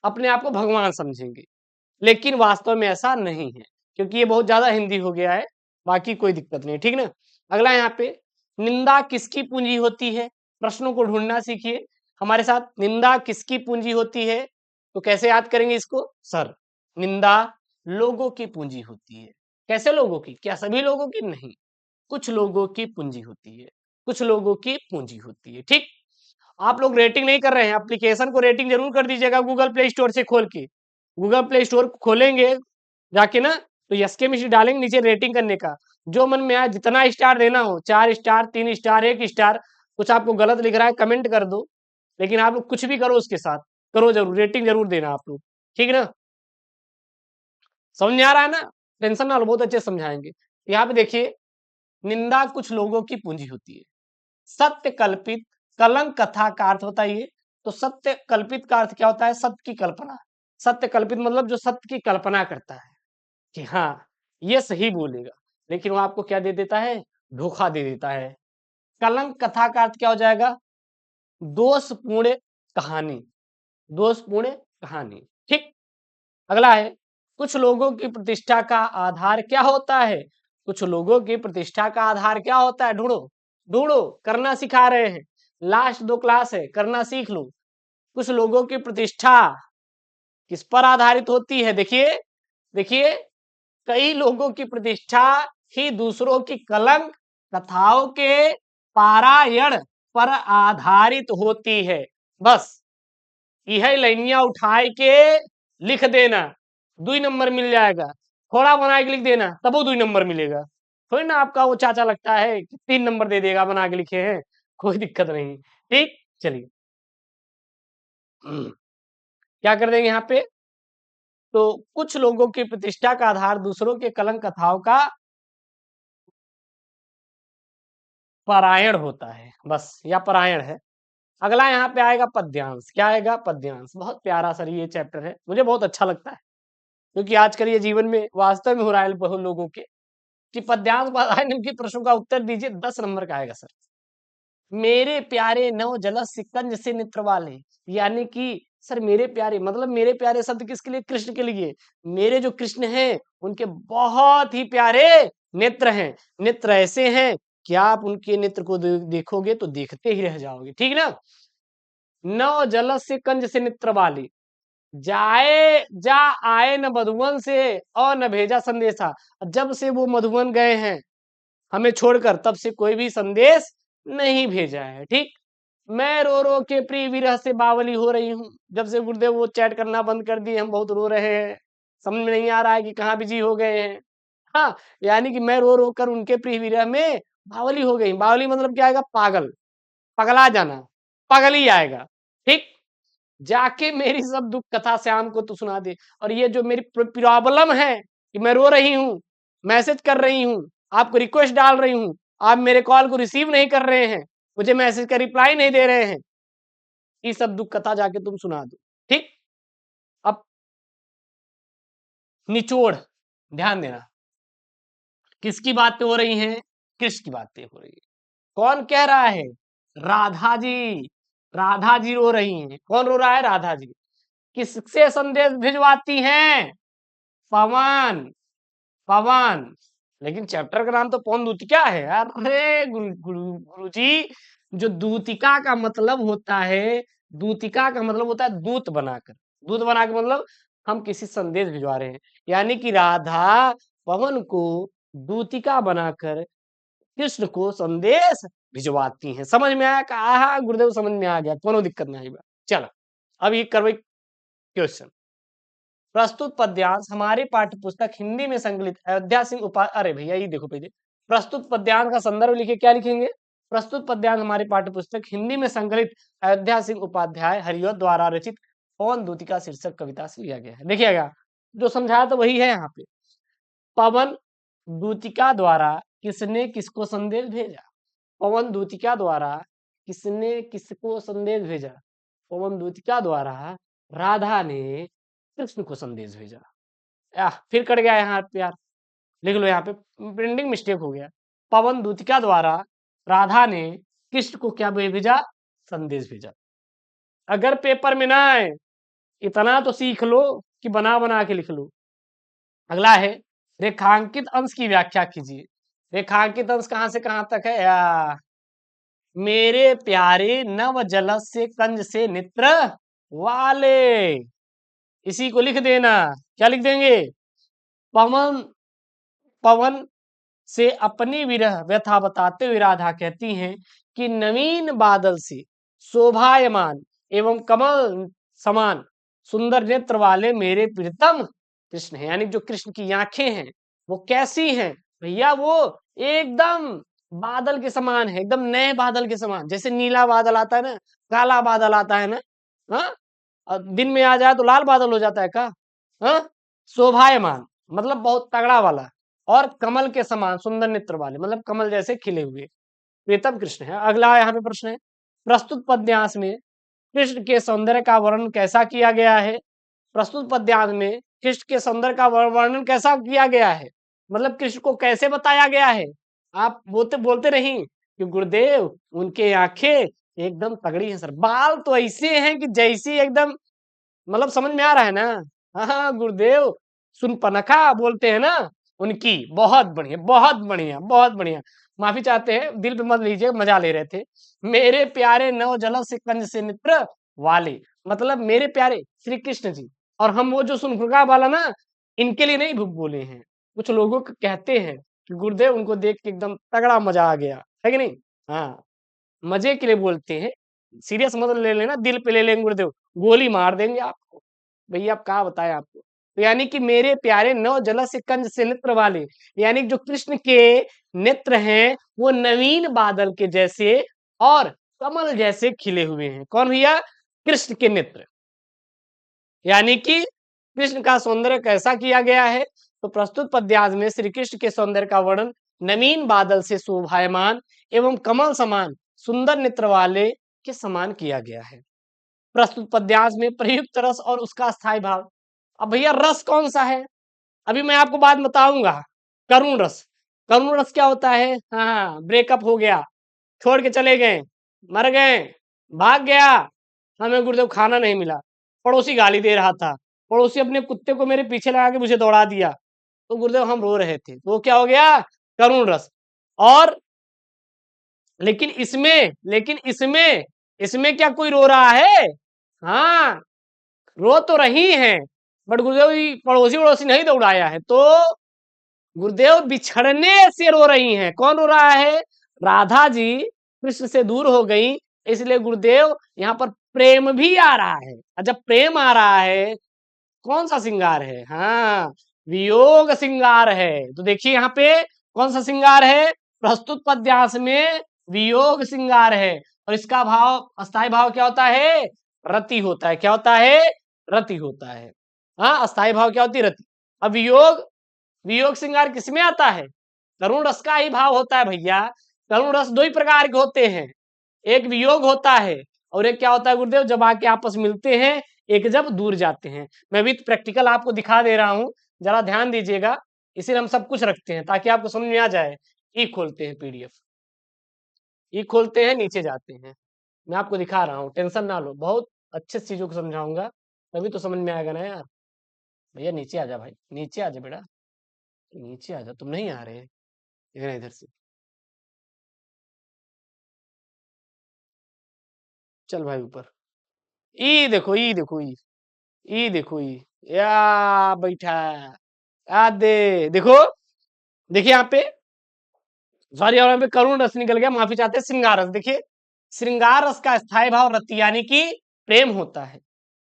अपने आप को भगवान समझेंगे। लेकिन वास्तव में ऐसा नहीं है, क्योंकि ये बहुत ज्यादा हिंदी हो गया है। बाकी कोई दिक्कत नहीं, ठीक ना? अगला यहाँ पे, निंदा किसकी पूंजी होती है? प्रश्नों को ढूंढना सीखिए हमारे साथ। निंदा किसकी पूंजी होती है? तो कैसे याद करेंगे इसको सर? निंदा लोगों की पूंजी होती है। कैसे लोगों की? क्या सभी लोगों की? नहीं, कुछ लोगों की पूंजी होती है, कुछ लोगों की पूंजी होती है, ठीक? आप लोग रेटिंग नहीं कर रहे हैं, एप्लीकेशन को रेटिंग जरूर कर दीजिएगा गूगल प्ले स्टोर से खोल के। गूगल प्ले स्टोर खोलेंगे जाके ना, तो यस के मिश्री डालेंगे नीचे रेटिंग करने का। जो मन में आए जितना स्टार देना हो, 4 स्टार, 3 स्टार, 1 स्टार। कुछ आपको गलत लिख रहा है कमेंट कर दो, लेकिन आप लोग कुछ भी करो उसके साथ, करो जरूर, रेटिंग जरूर देना आप लोग, ठीक है ना? समझ में आ रहा है ना? टेंशन ना लो, बहुत अच्छे समझाएंगे। यहाँ पे देखिए, निंदा कुछ लोगों की पूंजी होती है। सत्य कल्पित कलंक कथा का अर्थ बताइए। तो सत्य कल्पित का अर्थ क्या होता है? सत्य की कल्पना। सत्य कल्पित मतलब जो सत्य की कल्पना करता है कि हाँ ये सही बोलेगा, लेकिन वो आपको क्या दे देता है? धोखा दे देता है। कलंक कथा का अर्थ क्या हो जाएगा? दोषपूर्ण कहानी, दोषपूर्ण कहानी, ठीक? अगला है, कुछ लोगों की प्रतिष्ठा का आधार क्या होता है? कुछ लोगों की प्रतिष्ठा का आधार क्या होता है? ढूंढो, ढूंढो, करना सिखा रहे हैं। लास्ट 2 क्लास है, करना सीख लो। कुछ लोगों की प्रतिष्ठा किस पर आधारित होती है? देखिए, देखिए, कई लोगों की प्रतिष्ठा ही दूसरों की कलंक कथाओं के पारायण पर आधारित होती है। बस यह लाइनिया उठाए के लिख देना, 2 नंबर मिल जाएगा। थोड़ा बना के लिख देना, तब वो 2 नंबर मिलेगा। थोड़ी ना आपका वो चाचा लगता है कि 3 नंबर दे देगा बना के लिखे हैं, कोई दिक्कत नहीं, ठीक? चलिए, क्या कर देंगे यहाँ पे? तो कुछ लोगों की प्रतिष्ठा का आधार दूसरों के कलंक कथाओं का पारायण होता है, बस, या परायण है। अगला यहाँ पे आएगा पद्यांश। क्या आएगा? पद्यांश। बहुत प्यारा सर ये चैप्टर है, मुझे बहुत अच्छा लगता है, क्योंकि आजकल ये जीवन में वास्तव में हो रहा है बहुत लोगों के कि पद्यांश पढ़ाए, निम्नलिखित प्रश्नों का उत्तर दीजिए। 10 नंबर का आएगा सर। मेरे प्यारे नव जलस सिकंज से नेत्र वाले, यानी कि सर मेरे प्यारे मतलब मेरे प्यारे शब्द किसके लिए? कृष्ण के लिए। मेरे जो कृष्ण हैं उनके बहुत ही प्यारे नेत्र हैं। नेत्र ऐसे हैं कि आप उनके नेत्र को देखोगे तो देखते ही रह जाओगे, ठीक ना? नव जलस से कंज से नेत्र वाले, जाए जा आए न मधुवन से और न भेजा संदेशा। जब से वो मधुवन गए हैं हमें छोड़कर, तब से कोई भी संदेश नहीं भेजा है, ठीक? मैं रो रो के प्रिय विरह से बावली हो रही हूँ। जब से गुरुदेव वो चैट करना बंद कर दिए, हम बहुत रो रहे हैं। समझ में नहीं आ रहा है कि कहाँ बिजी हो गए हैं। हाँ, यानी कि मैं रो रो कर उनके प्रिय विरह में बावली हो गई। बावली मतलब क्या आएगा? पागल, पगला जाना, पागल ही आएगा, ठीक? जाके मेरी सब दुख कथा श्याम को तू सुना दे। और ये जो मेरी प्रॉब्लम है कि मैं रो रही हूँ, मैसेज कर रही हूँ, आपको रिक्वेस्ट डाल रही हूँ, आप मेरे कॉल को रिसीव नहीं कर रहे हैं, मुझे मैसेज का रिप्लाई नहीं दे रहे हैं, ये सब दुख कथा जाके तुम सुना दो, ठीक? अब निचोड़, ध्यान देना, किसकी बातें हो रही हैं? कृष्ण की बातें हो रही है। कौन कह रहा है? राधा जी। राधा जी रो रही हैं। कौन रो रहा है? राधा जी। किससे संदेश भिजवाती हैं? पवन, पवन। लेकिन चैप्टर का नाम तो पवन दूतिका है यार। अरे गुरु जी, जो दूतिका का मतलब होता है, दूतिका का मतलब होता है दूत बनाकर। दूत बनाकर मतलब हम किसी संदेश भिजवा रहे हैं। यानी कि राधा पवन को दूतिका बनाकर कृष्ण को संदेश भिजवाती हैं। समझ में आया? कहा हाँ गुरुदेव समझ में आ गया, कोनो दिक्कत नहीं आई बा। चलो अब ये करवे क्वेश्चन। प्रस्तुत पद्यांश हमारे पाठ्य पुस्तक हिंदी में संकलित अयोध्या सिंह अरे भैया ये देखो पहले प्रस्तुत पद्यांश का संदर्भ लिखे, क्या लिखेंगे? प्रस्तुत पद्यांश हमारे पाठ्य पुस्तक हिंदी में संकलित अयोध्या सिंह उपाध्याय हरिओ द्वारा रचित पवन दूतिका शीर्षक कविता से लिया गया है। देखिएगा जो समझाया तो वही है यहाँ पे। पवन दूतिका द्वारा किसने किसको संदेश भेजा? पवन दूतिका द्वारा किसने किसको संदेश भेजा? पवन दूतिका द्वारा राधा ने कृष्ण को संदेश भेजा। फिर कट गया यहाँ पे यार, लिख लो यहाँ पे, प्रिंटिंग मिस्टेक हो गया। पवन दूतिका द्वारा राधा ने कृष्ण को क्या भेजा? संदेश भेजा। अगर पेपर में ना आए इतना तो सीख लो कि बना बना के लिख लो। अगला है रेखांकित अंश की व्याख्या कीजिए। रेखांकित अंश कहां से कहां तक है? मेरे प्यारे नव जल से कंज से नेत्र वाले, इसी को लिख देना। क्या लिख देंगे? पवन पवन से अपनी विरह व्यथा बताते हुए राधा कहती हैं कि नवीन बादल से शोभायमान एवं कमल समान सुंदर नेत्र वाले मेरे प्रीतम कृष्ण हैं। यानी जो कृष्ण की आंखें हैं वो कैसी हैं भैया? वो एकदम बादल के समान है, एकदम नए बादल के समान। जैसे नीला बादल आता है ना, काला बादल आता है ना, हाँ, और दिन में आ जाए तो लाल बादल हो जाता है का, हाँ, शोभायमान मतलब बहुत तगड़ा वाला, और कमल के समान सुंदर नेत्र वाले मतलब कमल जैसे खिले हुए प्रीतम कृष्ण है। अगला यहाँ पे प्रश्न है, प्रस्तुत पद्यांश में कृष्ण के सौंदर्य का वर्णन कैसा किया गया है? प्रस्तुत पद्यांश में कृष्ण के सौंदर्य का वर्णन कैसा किया गया है? मतलब कृष्ण को कैसे बताया गया है? आप बोलते बोलते नहीं कि गुरुदेव उनके आंखें एकदम तगड़ी है सर, बाल तो ऐसे हैं कि जैसी एकदम, मतलब समझ में आ रहा है ना? हाँ गुरुदेव सुनपनखा बोलते हैं ना, उनकी बहुत बढ़िया बहुत बढ़िया बहुत बढ़िया। माफी चाहते हैं, दिल पे मत लीजिए, मजा ले रहे थे। मेरे प्यारे नव जल से कंज से नेत्र वाले, मतलब मेरे प्यारे श्री कृष्ण जी। और हम वो जो सुनफुगा वाला ना, इनके लिए नहीं बोले हैं, कुछ लोगों को कहते हैं कि गुरुदेव उनको देख के एकदम तगड़ा मजा आ गया है कि नहीं? हाँ, मजे के लिए बोलते हैं, सीरियस मत ले लेना, दिल पे ले लेंगे गुरुदेव, गोली मार देंगे आपको। भैया आप क्या बताएं आपको। तो यानी कि मेरे प्यारे नव जल से कंज से नेत्र वाले, यानी जो कृष्ण के नेत्र हैं वो नवीन बादल के जैसे और कमल जैसे खिले हुए हैं। कौन भैया? कृष्ण के नेत्र। यानी कि कृष्ण का सौंदर्य कैसा किया गया है? तो प्रस्तुत पद्यांश में श्री कृष्ण के सौंदर्य का वर्णन नवीन बादल से शोभायमान एवं कमल समान सुंदर नेत्र वाले के समान किया गया है। प्रस्तुत पद्यांश में प्रयुक्त रस और उसका स्थायी भाव। अब भैया रस कौन सा है? अभी मैं आपको बात बताऊंगा। करुण रस। करुण रस क्या होता है? हाँ, ब्रेकअप हो गया, छोड़ के चले गए, मर गए, भाग गया, हमें गुरुदेव खाना नहीं मिला, पड़ोसी गाली दे रहा था, पड़ोसी अपने कुत्ते को मेरे पीछे लगा के मुझे दौड़ा दिया, तो गुरुदेव हम रो रहे थे, तो क्या हो गया? करुण रस। और लेकिन इसमें क्या कोई रो रहा है? हाँ, रो तो रही हैं, बट गुरुदेव पड़ोसी वड़ोसी नहीं दौड़ाया है, तो गुरुदेव बिछड़ने से रो रही हैं। कौन रो रहा है? राधा जी कृष्ण से दूर हो गई, इसलिए गुरुदेव यहाँ पर प्रेम भी आ रहा है। और जब प्रेम आ रहा है, कौन सा श्रृंगार है? हाँ, वियोग श्रृंगार है। तो देखिए यहाँ पे कौन सा श्रृंगार है? प्रस्तुत पद्यांश में वियोग श्रृंगार है, और इसका भाव अस्थाई भाव क्या होता है? रति होता है। क्या होता है? रति होता है। हाँ, अस्थाई भाव क्या होती है? रति। अब वियोग, वियोग श्रृंगार किसमें आता है? करुण रस का ही भाव होता है भैया। करुण रस दो ही प्रकार के होते हैं, एक वियोग होता है और एक क्या होता है गुरुदेव? जब आके आपस मिलते हैं, एक जब दूर जाते हैं। मैं भी प्रैक्टिकल आपको दिखा दे रहा हूं, जरा ध्यान दीजिएगा। इसीलिए हम सब कुछ रखते हैं ताकि आपको समझ में आ जाए। ई खोलते हैं पीडीएफ, ई खोलते हैं, नीचे जाते हैं, मैं आपको दिखा रहा हूँ, टेंशन ना लो, बहुत अच्छे से चीजों को समझाऊंगा, तभी तो समझ में आएगा ना यार। भैया नीचे आ जा भाई, नीचे आ जा बेटा, नीचे आ जा, तुम नहीं आ रहे इधर इधर से। चल भाई ऊपर। ई देखो, ई देखो, ई देखो, ई या बैठा दे देखो, देखिए यहाँ पे सॉरी, यहाँ पे करुण रस निकल गया, माफी चाहते हैं। श्रृंगार रस, देखिए श्रृंगार रस का स्थायी भाव रति यानी कि प्रेम होता है।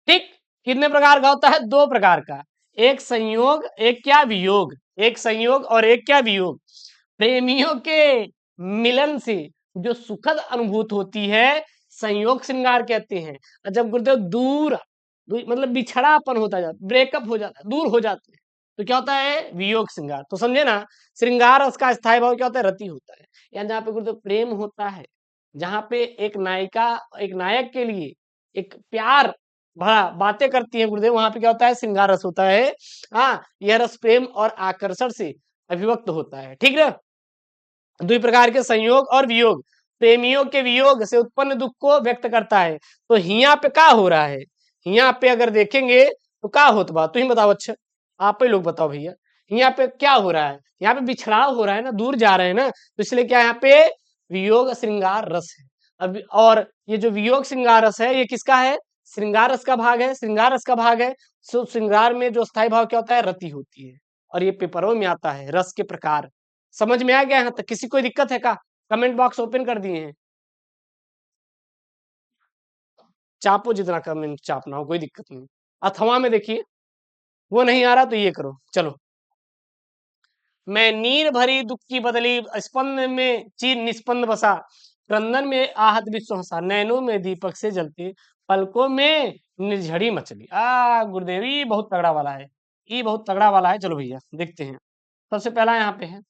ठीक, कितने प्रकार का होता है? दो प्रकार का, एक संयोग, एक क्या वियोग, एक संयोग और एक क्या वियोग। प्रेमियों के मिलन से जो सुखद अनुभूति होती है संयोग श्रृंगार कहते हैं। और जब गुरुदेव मतलब बिछड़ापन होता जाता, ब्रेकअप हो जाता है, दूर हो जाते हैं, तो क्या होता है? वियोग श्रृंगार। तो समझे ना, श्रृंगार उसका स्थायी भाव क्या होता है? रति होता है। या जहाँ पे गुरुदेव प्रेम होता है, जहाँ पे एक नायिका एक नायक के लिए एक प्यार भरा बातें करती है गुरुदेव, वहां पे क्या होता है? श्रृंगार रस होता है। हाँ, यह रस प्रेम और आकर्षण से अभिव्यक्त होता है। ठीक ना? दो प्रकार के संयोग और वियोग। प्रेमियों के वियोग से उत्पन्न दुख को व्यक्त करता है। तो हिया पे क्या हो रहा है? हिया पे अगर देखेंगे तो क्या होता बा, तुम बताओ। अच्छा, आप ही लोग बताओ भैया, यहाँ पे क्या हो रहा है? यहाँ पे बिछड़ाव हो रहा है ना, दूर जा रहे हैं ना, तो इसलिए क्या यहाँ पे वियोग श्रृंगार रस है। अब और ये जो वियोग श्रृंगार रस है, ये किसका है? श्रृंगार रस का भाग है, श्रृंगार रस का भाग है। सो श्रृंगार में जो स्थायी भाव क्या होता है? रति होती है। और ये पेपरों में आता है, रस के प्रकार। समझ में आ गया यहाँ तक? किसी कोई दिक्कत है का? कमेंट बॉक्स ओपन कर दिए हैं, चापो जितना कमेंट चापना हो, कोई दिक्कत नहीं। अथवा में देखिए, वो नहीं आ रहा तो ये करो। चलो, मैं नीर भरी दुख की बदली, स्पंद में चीर निस्पंद बसा, क्रंदन में आहत विश्व हंसा, नैनों में दीपक से जलती, पलकों में निर्झड़ी मचली। गुरुदेवी बहुत तगड़ा वाला है, ये बहुत तगड़ा वाला है। चलो भैया देखते हैं। सबसे पहला यहाँ पे है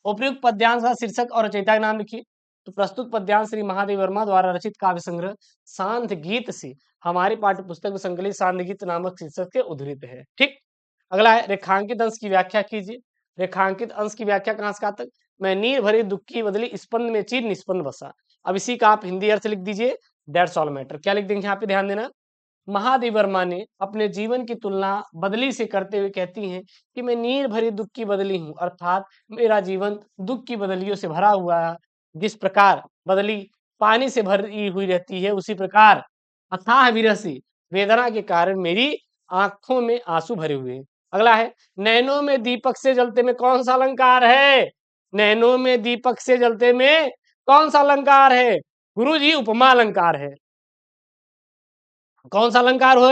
उपयुक्त पद्यांश का शीर्षक और रचयिता का नाम लिखिए। तो प्रस्तुत पद्यांश श्री महादेव वर्मा द्वारा रचित काव्य संग्रह शांत गीत से हमारी पाठ्य पुस्तक में संकलित शांत गीत नामक शीर्षक के उद्धृत है। ठीक, अगला है रेखांकित अंश की व्याख्या कीजिए। रेखांकित अंश की व्याख्या कहां से कहां तक? मैं नीर भरी दुख की बदली स्पंद में चीर निस्पंद बसा। अब इसी का आप हिंदी अर्थ लिख दीजिए, दैट्स ऑल मैटर। क्या लिख देंगे यहाँ पे? ध्यान देना, महादेव वर्मा ने अपने जीवन की तुलना बदली से करते हुए कहती हैं कि मैं नीर भरी दुख की बदली हूं, अर्थात मेरा जीवन दुख की बदलियों से भरा हुआ है। जिस प्रकार बदली पानी से भरी हुई रहती है, उसी प्रकार अथाह विरह से वेदना के कारण मेरी आंखों में आंसू भरे हुए हैं। अगला है नैनों में दीपक से जलते में कौन सा अलंकार है? नैनों में दीपक से जलते में कौन सा अलंकार है? गुरु जी, उपमा अलंकार है। कौन सा अलंकार हो?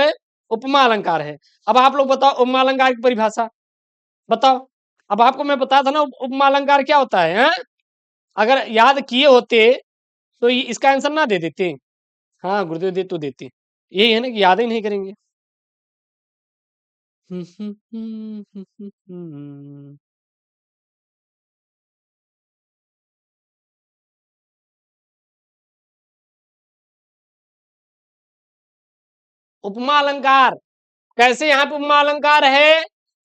उपमा अलंकार है। अब आप लोग बताओ उपमा अलंकार की परिभाषा बताओ। अब आपको मैं बता था ना उपमा अलंकार क्या होता है, हैं? अगर याद किए होते तो इसका आंसर ना दे देते। हाँ गुरुदेव, दे तो देते। यही है ना कि याद ही नहीं करेंगे। उपमा अलंकार कैसे यहाँ पे उपमा अलंकार है?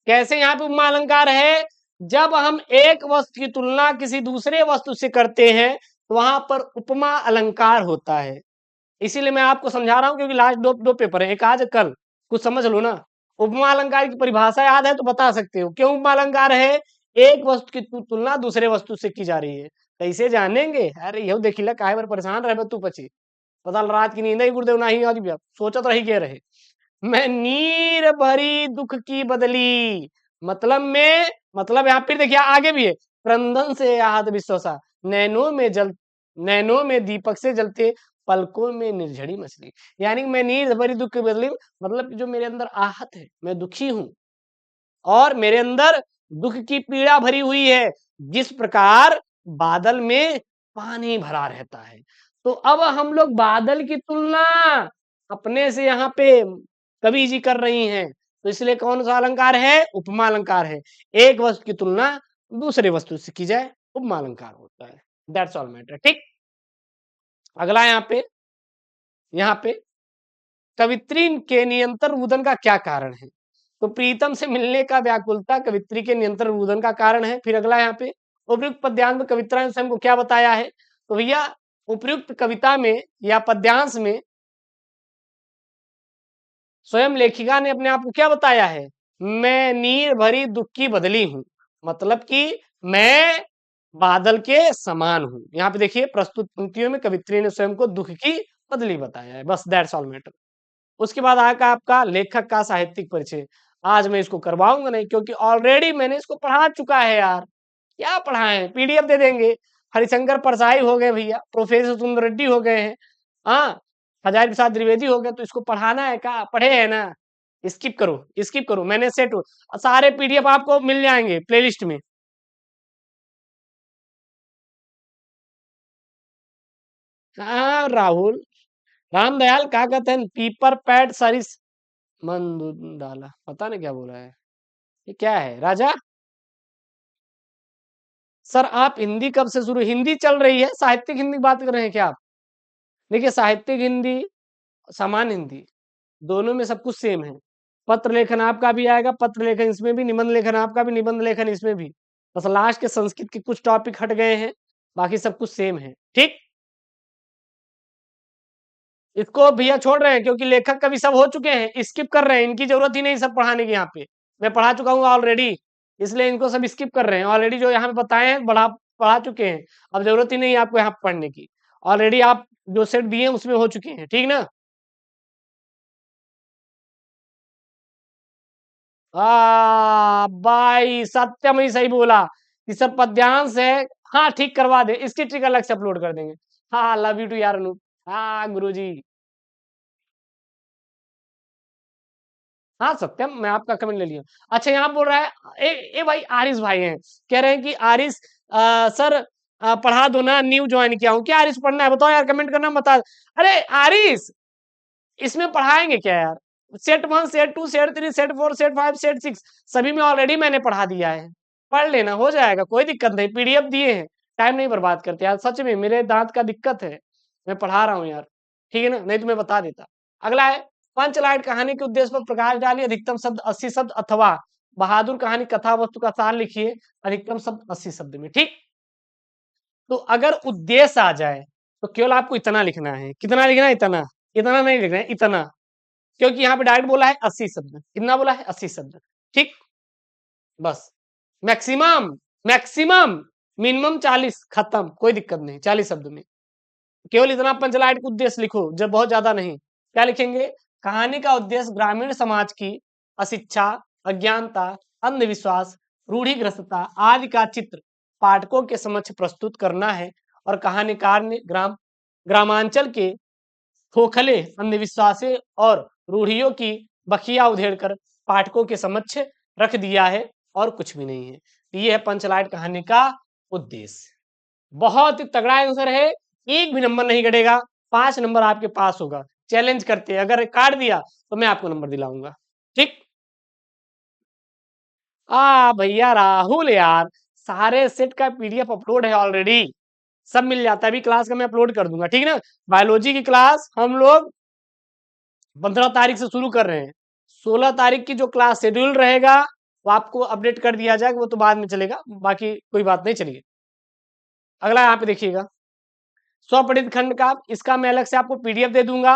कैसे यहाँ पे उपमा अलंकार है? जब हम एक वस्तु की तुलना किसी दूसरे वस्तु से करते हैं तो वहां पर उपमा अलंकार होता है। इसीलिए मैं आपको समझा रहा हूं, क्योंकि लास्ट दो दो पेपर है, एक आज कल, कुछ समझ लो ना। उपमा अलंकार की परिभाषा याद है तो बता सकते हो क्यों उपमा अलंकार है? एक वस्तु की तुलना दूसरे वस्तु से की जा रही है। कैसे जानेंगे? अरे यह देखिला काहे पर परेशान रहे तू पची पता रात की नींद ही गुरुदेव नहीं आज भी सोचत रही के रहे। मैं नीर भरी दुख की बदली, मतलब में, मतलब यहाँ फिर देखिए आगे भी है, क्रंदन से आहत विश्वसा, नैनों में दीपक से जलते, पलकों में निर्झड़ी मछली। यानी मैं नीर भरी दुख की बदली, मतलब जो मेरे अंदर आहत है, मैं दुखी हूं और मेरे अंदर दुख की पीड़ा भरी हुई है, जिस प्रकार बादल में पानी भरा रहता है। तो अब हम लोग बादल की तुलना अपने से यहाँ पे कवि जी कर रही हैं, तो इसलिए कौन सा अलंकार है? उपमा अलंकार है। एक वस्तु की तुलना दूसरे वस्तु से की जाए, उपमा अलंकार होता है। That's all matter. ठीक, अगला यहाँ पे कवित्री के नियंत्रण रुदन का क्या कारण है? तो प्रीतम से मिलने का व्याकुलता कवित्री के नियंत्रण रुदन का कारण है। फिर अगला यहाँ पे उपयुक्त पद्यांश में कविता ने स्वयं को क्या बताया है? तो भैया उपयुक्त कविता में या पद्यांश में स्वयं लेखिका ने अपने आप को क्या बताया है? मैं नीर भरी दुख की बदली हूं, मतलब कि मैं बादल के समान हूं। यहाँ पे देखिए प्रस्तुत पंक्तियों में कवित्री ने स्वयं को दुख की बदली बताया है। बस दैट्स ऑल मैटर। उसके बाद आएगा आपका लेखक का साहित्यिक परिचय। आज मैं इसको करवाऊंगा नहीं, क्योंकि ऑलरेडी मैंने इसको पढ़ा चुका है यार। क्या पढ़ाएं, पीडीएफ दे देंगे। हरिशंकर परसाई हो गए भैया, प्रोफेसर सुंदर रेड्डी हो गए हैं, हाँ, हजारी प्रसाद द्विवेदी हो गए, तो इसको पढ़ाना है क्या? पढ़े है ना? स्किप करो, स्किप करो, मैंने सेट सारे पीडीएफ आपको मिल जाएंगे प्लेलिस्ट में। हाँ राहुल, रामदयाल क्या कहते हैं, पीपर पैड सरिस मन डाला, पता नहीं क्या बोला है, ये क्या है राजा? सर आप हिंदी कब से शुरू, हिंदी चल रही है, साहित्यिक हिंदी बात कर रहे हैं क्या आप? देखिए साहित्यिक हिंदी, सामान्य हिंदी, दोनों में सब कुछ सेम है। पत्र लेखन आपका भी आएगा, पत्र लेखन इसमें भी, निबंध लेखन आपका भी, निबंध लेखन इसमें भी। बस लास्ट के संस्कृत के कुछ टॉपिक हट गए हैं, बाकी सब कुछ सेम है, ठीक। इसको भैया छोड़ रहे हैं क्योंकि लेखक का भी सब हो चुके हैं, स्किप कर रहे हैं, इनकी जरूरत ही नहीं सब पढ़ाने की, यहाँ पे मैं पढ़ा चुका हूँ ऑलरेडी, इसलिए इनको सब स्किप कर रहे हैं। ऑलरेडी जो यहाँ पे बताए हैं पढ़ा पढ़ा चुके हैं, अब जरूरत ही नहीं है आपको यहाँ पढ़ने की, ऑलरेडी आप जो सेट दिए हैं उसमें हो चुके हैं, ठीक ना। भाई सत्यम ही सही बोला कि सर पद्यांश है, हाँ ठीक करवा दे, इसकी ट्रिक अलग से अपलोड कर देंगे। हाँ लव यू टू यार अनूप, हाँ गुरुजी। हाँ सत्यम, मैं आपका कमेंट ले लिया। अच्छा यहाँ बोल रहा है ए भाई आरिस भाई हैं, कह रहे हैं कि आरिस सर पढ़ा दो ना, न्यू ज्वाइन किया हूँ, क्या आरिस पढ़ना है बताओ यार, कमेंट करना बता। अरे आरिस, इसमें पढ़ाएंगे क्या यार? Set one, set two, set three, set four, set five, set six, सभी में ऑलरेडी मैंने पढ़ा दिया है, पढ़ लेना, हो जाएगा, कोई दिक्कत नहीं, पीडीएफ दिए हैं, टाइम नहीं बर्बाद करते यार, सच में मेरे दांत का दिक्कत है, मैं पढ़ा रहा हूँ यार, ठीक है ना, नहीं तो मैं बता देता। अगला है, पंचलाइट कहानी के उद्देश्य पर प्रकाश डालिए, अधिकतम शब्द 80 शब्द, अथवा बहादुर कहानी कथा वस्तु का सार लिखिए, अधिकतम शब्द 80 शब्द में, ठीक। तो अगर उद्देश्य आ जाए तो केवल आपको इतना लिखना है, कितना लिखना है? इतना, इतना नहीं लिखना है, इतना, क्योंकि यहाँ पे डायरेक्ट बोला है 80 शब्द, कितना बोला है? 80 शब्द, ठीक। बस मैक्सिमम, मैक्सिमम, मिनिमम 40, खत्म, कोई दिक्कत नहीं, 40 शब्द में केवल इतना पंचलाइट का उद्देश्य लिखो, जब बहुत ज्यादा नहीं। क्या लिखेंगे? कहानी का उद्देश्य ग्रामीण समाज की अशिक्षा, अज्ञानता, अंधविश्वास, रूढ़िग्रस्तता आदि का चित्र पाठकों के समक्ष प्रस्तुत करना है, और कहानीकार ने ग्रामांचल के खोखले अंधविश्वासों और रूढ़ियों की बखिया उधेड़कर पाठकों के समक्ष रख दिया है, और कुछ भी नहीं है। ये है पंचलाइट कहानी का उद्देश्य। बहुत ही तगड़ा आंसर है, एक भी नंबर नहीं घटेगा, 5 नंबर आपके पास होगा। चैलेंज करते हैं, अगर काट दिया तो मैं आपको नंबर दिलाऊंगा, ठीक। भैया राहुल यार, सारे सेट का पीडीएफ अपलोड है ऑलरेडी, सब मिल जाता है, अभी क्लास का मैं अपलोड कर दूंगा, ठीक ना। बायोलॉजी की क्लास हम लोग 15 तारीख से शुरू कर रहे हैं, 16 तारीख की जो क्लास शेड्यूल रहेगा वो आपको अपडेट कर दिया जाएगा, वो तो बाद में चलेगा, बाकी कोई बात नहीं, चलिए अगला यहाँ पे देखिएगा, स्वपठित खंड का, इसका मैं अलग से आपको पीडीएफ दे दूंगा,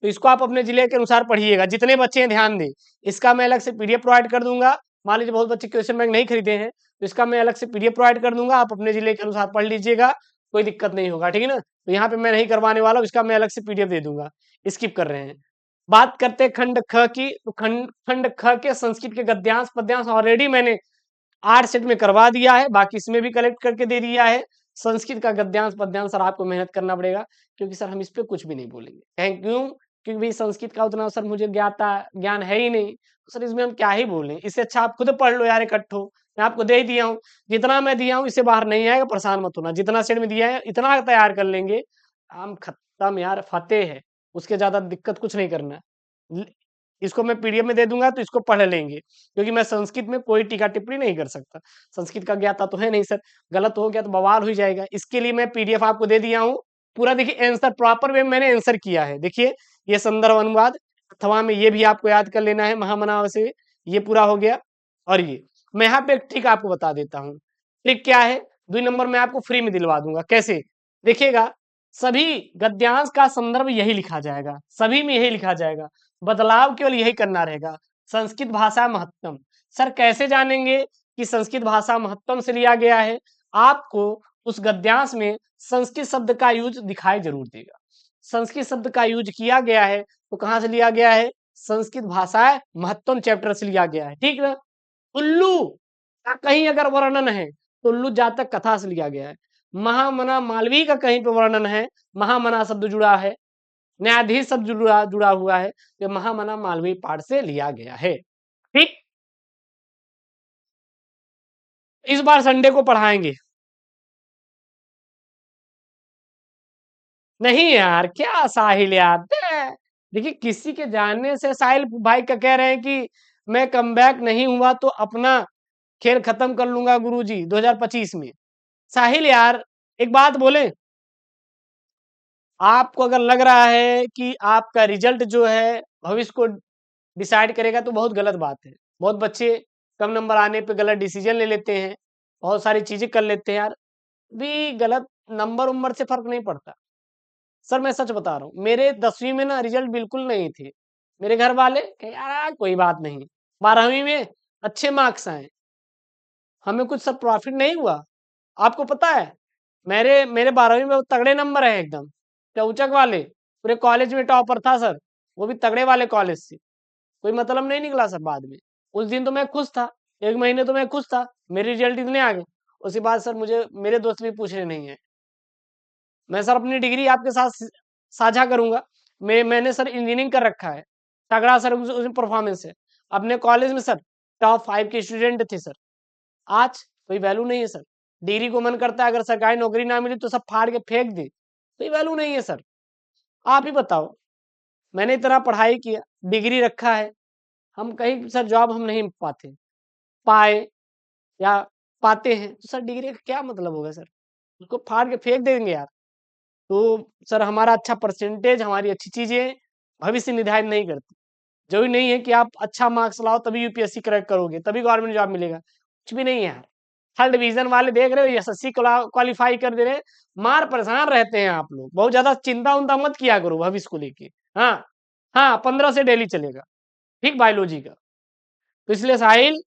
तो इसको आप अपने जिले के अनुसार पढ़िएगा, जितने बच्चे हैं ध्यान दें, इसका मैं अलग से पीडीएफ प्रोवाइड कर दूंगा। मान लीजिए बहुत बच्चे क्वेश्चन बैंक नहीं खरीदे हैं, तो इसका मैं अलग से पीडीएफ प्रोवाइड कर दूंगा, आप अपने जिले के अनुसार पढ़ लीजिएगा, कोई दिक्कत नहीं होगा, ठीक है ना। तो यहाँ पे मैं नहीं करवाने वाला हूँ, इसका मैं अलग से पीडीएफ दे दूंगा, स्किप कर रहे हैं। बात करते हैं खंड ख की, तो खंड ख के संस्कृत के गद्यांश पद्यांश ऑलरेडी मैंने 8 सेट में करवा दिया है, बाकी इसमें भी कलेक्ट करके दे दिया है। संस्कृत का गद्यांश पद्यांश सर आपको मेहनत करना पड़ेगा, क्योंकि सर हम इस पे कुछ भी नहीं बोलेंगे, कहें क्यों? क्योंकि भाई संस्कृत का उतना सर मुझे ज्ञान है ही नहीं, तो सर इसमें हम क्या ही बोलें, इससे अच्छा आप खुद पढ़ लो यार इकट्ठो, मैं आपको दे ही दिया हूँ, जितना मैं दिया हूँ इससे बाहर नहीं आएगा, परेशान मत होना, जितना सेट में दिया है इतना तैयार कर लेंगे, हम खत्म यार, फतेह है, उसके ज्यादा दिक्कत कुछ नहीं करना। इसको मैं पीडीएफ में दे दूंगा तो इसको पढ़ लेंगे, क्योंकि मैं संस्कृत में कोई टीका टिप्पणी नहीं कर सकता, संस्कृत का ज्ञाता तो है नहीं सर, गलत हो गया तो बवाल हो जाएगा, इसके लिए मैं पीडीएफ आपको दे दिया हूँ पूरा। देखिए आंसर प्रॉपर वे मैंने आंसर किया है, देखिए ये संदर्भ अनुवाद, अथवा में ये भी आपको याद कर लेना है, महामनाव से ये पूरा हो गया। और ये मैं यहाँ पे एक ट्रिक आपको बता देता हूँ, ट्रिक क्या है, 2 नंबर में आपको फ्री में दिलवा दूंगा, कैसे देखिएगा, सभी गद्यांश का संदर्भ यही लिखा जाएगा, सभी में यही लिखा जाएगा, बदलाव केवल यही करना रहेगा, संस्कृत भाषा महत्तम। सर कैसे जानेंगे कि संस्कृत भाषा महत्तम से लिया गया है? आपको उस गद्यांश में संस्कृत शब्द का यूज दिखाई जरूर देगा, संस्कृत शब्द का यूज किया गया है, तो कहाँ से लिया गया है? संस्कृत भाषा महत्वम चैप्टर से लिया गया है, ठीक ना। उल्लू का कहीं अगर वर्णन है तो उल्लू जातक कथा से लिया गया है। महामना मालवीय का कहीं पे वर्णन है, महामना शब्द जुड़ा है, न्यायाधीश शब्द जुड़ा जुड़ा हुआ है, तो महामना मालवीय पाठ से लिया गया है, ठीक। इस बार संडे को पढ़ाएंगे। नहीं यार, क्या साहिल यार, देखिए किसी के जानने से साहिल भाई का कह रहे हैं कि मैं कमबैक नहीं हुआ तो अपना खेल खत्म कर लूंगा गुरुजी 2025 में। साहिल यार, एक बात बोले, आपको अगर लग रहा है कि आपका रिजल्ट जो है भविष्य को डिसाइड करेगा तो बहुत गलत बात है। बहुत बच्चे कम नंबर आने पे गलत डिसीजन ले लेते हैं, बहुत सारी चीजें कर लेते हैं यार। भी गलत नंबर उम्र से फर्क नहीं पड़ता। सर मैं सच बता रहा हूँ, मेरे 10वीं में ना रिजल्ट बिल्कुल नहीं थे। मेरे घर वाले कहे यार कोई बात नहीं, 12वीं में अच्छे मार्क्स आए, हमें कुछ सर प्रॉफिट नहीं हुआ। आपको पता है, मेरे मेरे 12वीं में तगड़े नंबर है एकदम, चौचक वाले, पूरे कॉलेज में टॉपर था सर, वो भी तगड़े वाले कॉलेज से। कोई मतलब नहीं निकला सर बाद में। उस दिन तो मैं खुश था, 1 महीने तो मैं खुश था, मेरे रिजल्ट इतने आ गए। उसके बाद सर मुझे मेरे दोस्त भी पूछने नहीं है। मैं सर अपनी डिग्री आपके साथ साझा करूंगा। मैंने सर इंजीनियरिंग कर रखा है, तगड़ा सर उसमें परफॉर्मेंस है। अपने कॉलेज में सर टॉप 5 के स्टूडेंट थे सर। आज कोई वैल्यू नहीं है सर। डिग्री को मन करता है अगर सरकारी नौकरी ना मिली तो सब फाड़ के फेंक दे, कोई वैल्यू नहीं है सर। आप ही बताओ, मैंने इतना पढ़ाई किया, डिग्री रखा है, हम कहीं सर जॉब हम नहीं पाते, पाए या पाते हैं तो सर डिग्री का क्या मतलब होगा सर? उसको फाड़ के फेंक देंगे यार। तो सर हमारा अच्छा परसेंटेज, हमारी अच्छी चीजें भविष्य निर्धारित नहीं करती। जरूरी नहीं है कि आप अच्छा मार्क्स लाओ तभी यूपीएससी क्रैक करोगे, तभी गवर्नमेंट जॉब मिलेगा, कुछ भी नहीं है यार। थर्ड डिवीजन वाले देख रहे हो, एसएससी क्वालिफाई कर दे रहे हैं, मार परेशान रहते हैं आप लोग। बहुत ज्यादा चिंता उनता मत किया करो भविष्य को लेके। हाँ, हाँ 15 से डेली चलेगा, ठीक, बायोलॉजी का। तो इसलिए साहिल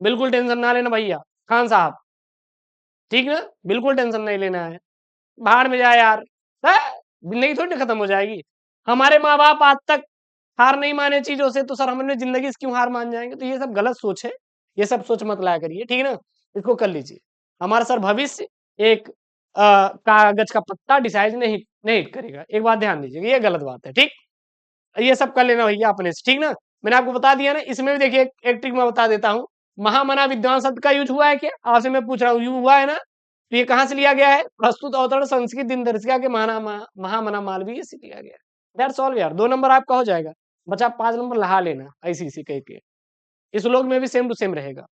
बिल्कुल टेंशन ना लेना भैया, खान साहब, ठीक ना, बिल्कुल टेंशन नहीं लेना है। भाड़ में जाए यार, है? जिंदगी थोड़ी ना खत्म हो जाएगी। हमारे माँ बाप आज तक हार नहीं माने चीजों से, तो सर हम अपनी जिंदगी से क्यों हार मान जाएंगे? तो ये सब गलत सोच है, ये सब सोच मत लाया करिए, ठीक है ना। इसको कर लीजिए। हमारा सर भविष्य एक कागज का पत्ता डिसाइड नहीं नहीं करेगा, एक बात ध्यान दीजिएगा, ये गलत बात है, ठीक। ये सब कर लेना भैया अपने से, ठीक ना। मैंने आपको बता दिया ना, इसमें भी देखिए एक ट्रिक मैं बता देता हूँ। महामना विद्वान शब्द का यूज हुआ है क्या? आपसे मैं पूछ रहा हूँ, यूज हुआ है ना? तो ये कहाँ से लिया गया है? प्रस्तुत अवतरण संस्कृत दिनदर्शिका के महामना मालवीय से लिया गया है। दैट्स ऑल यार, 2 नंबर आपका हो जाएगा। बचा 5 नंबर लहा लेना ऐसी इसी कह के। इस श्लोक में भी सेम टू सेम रहेगा।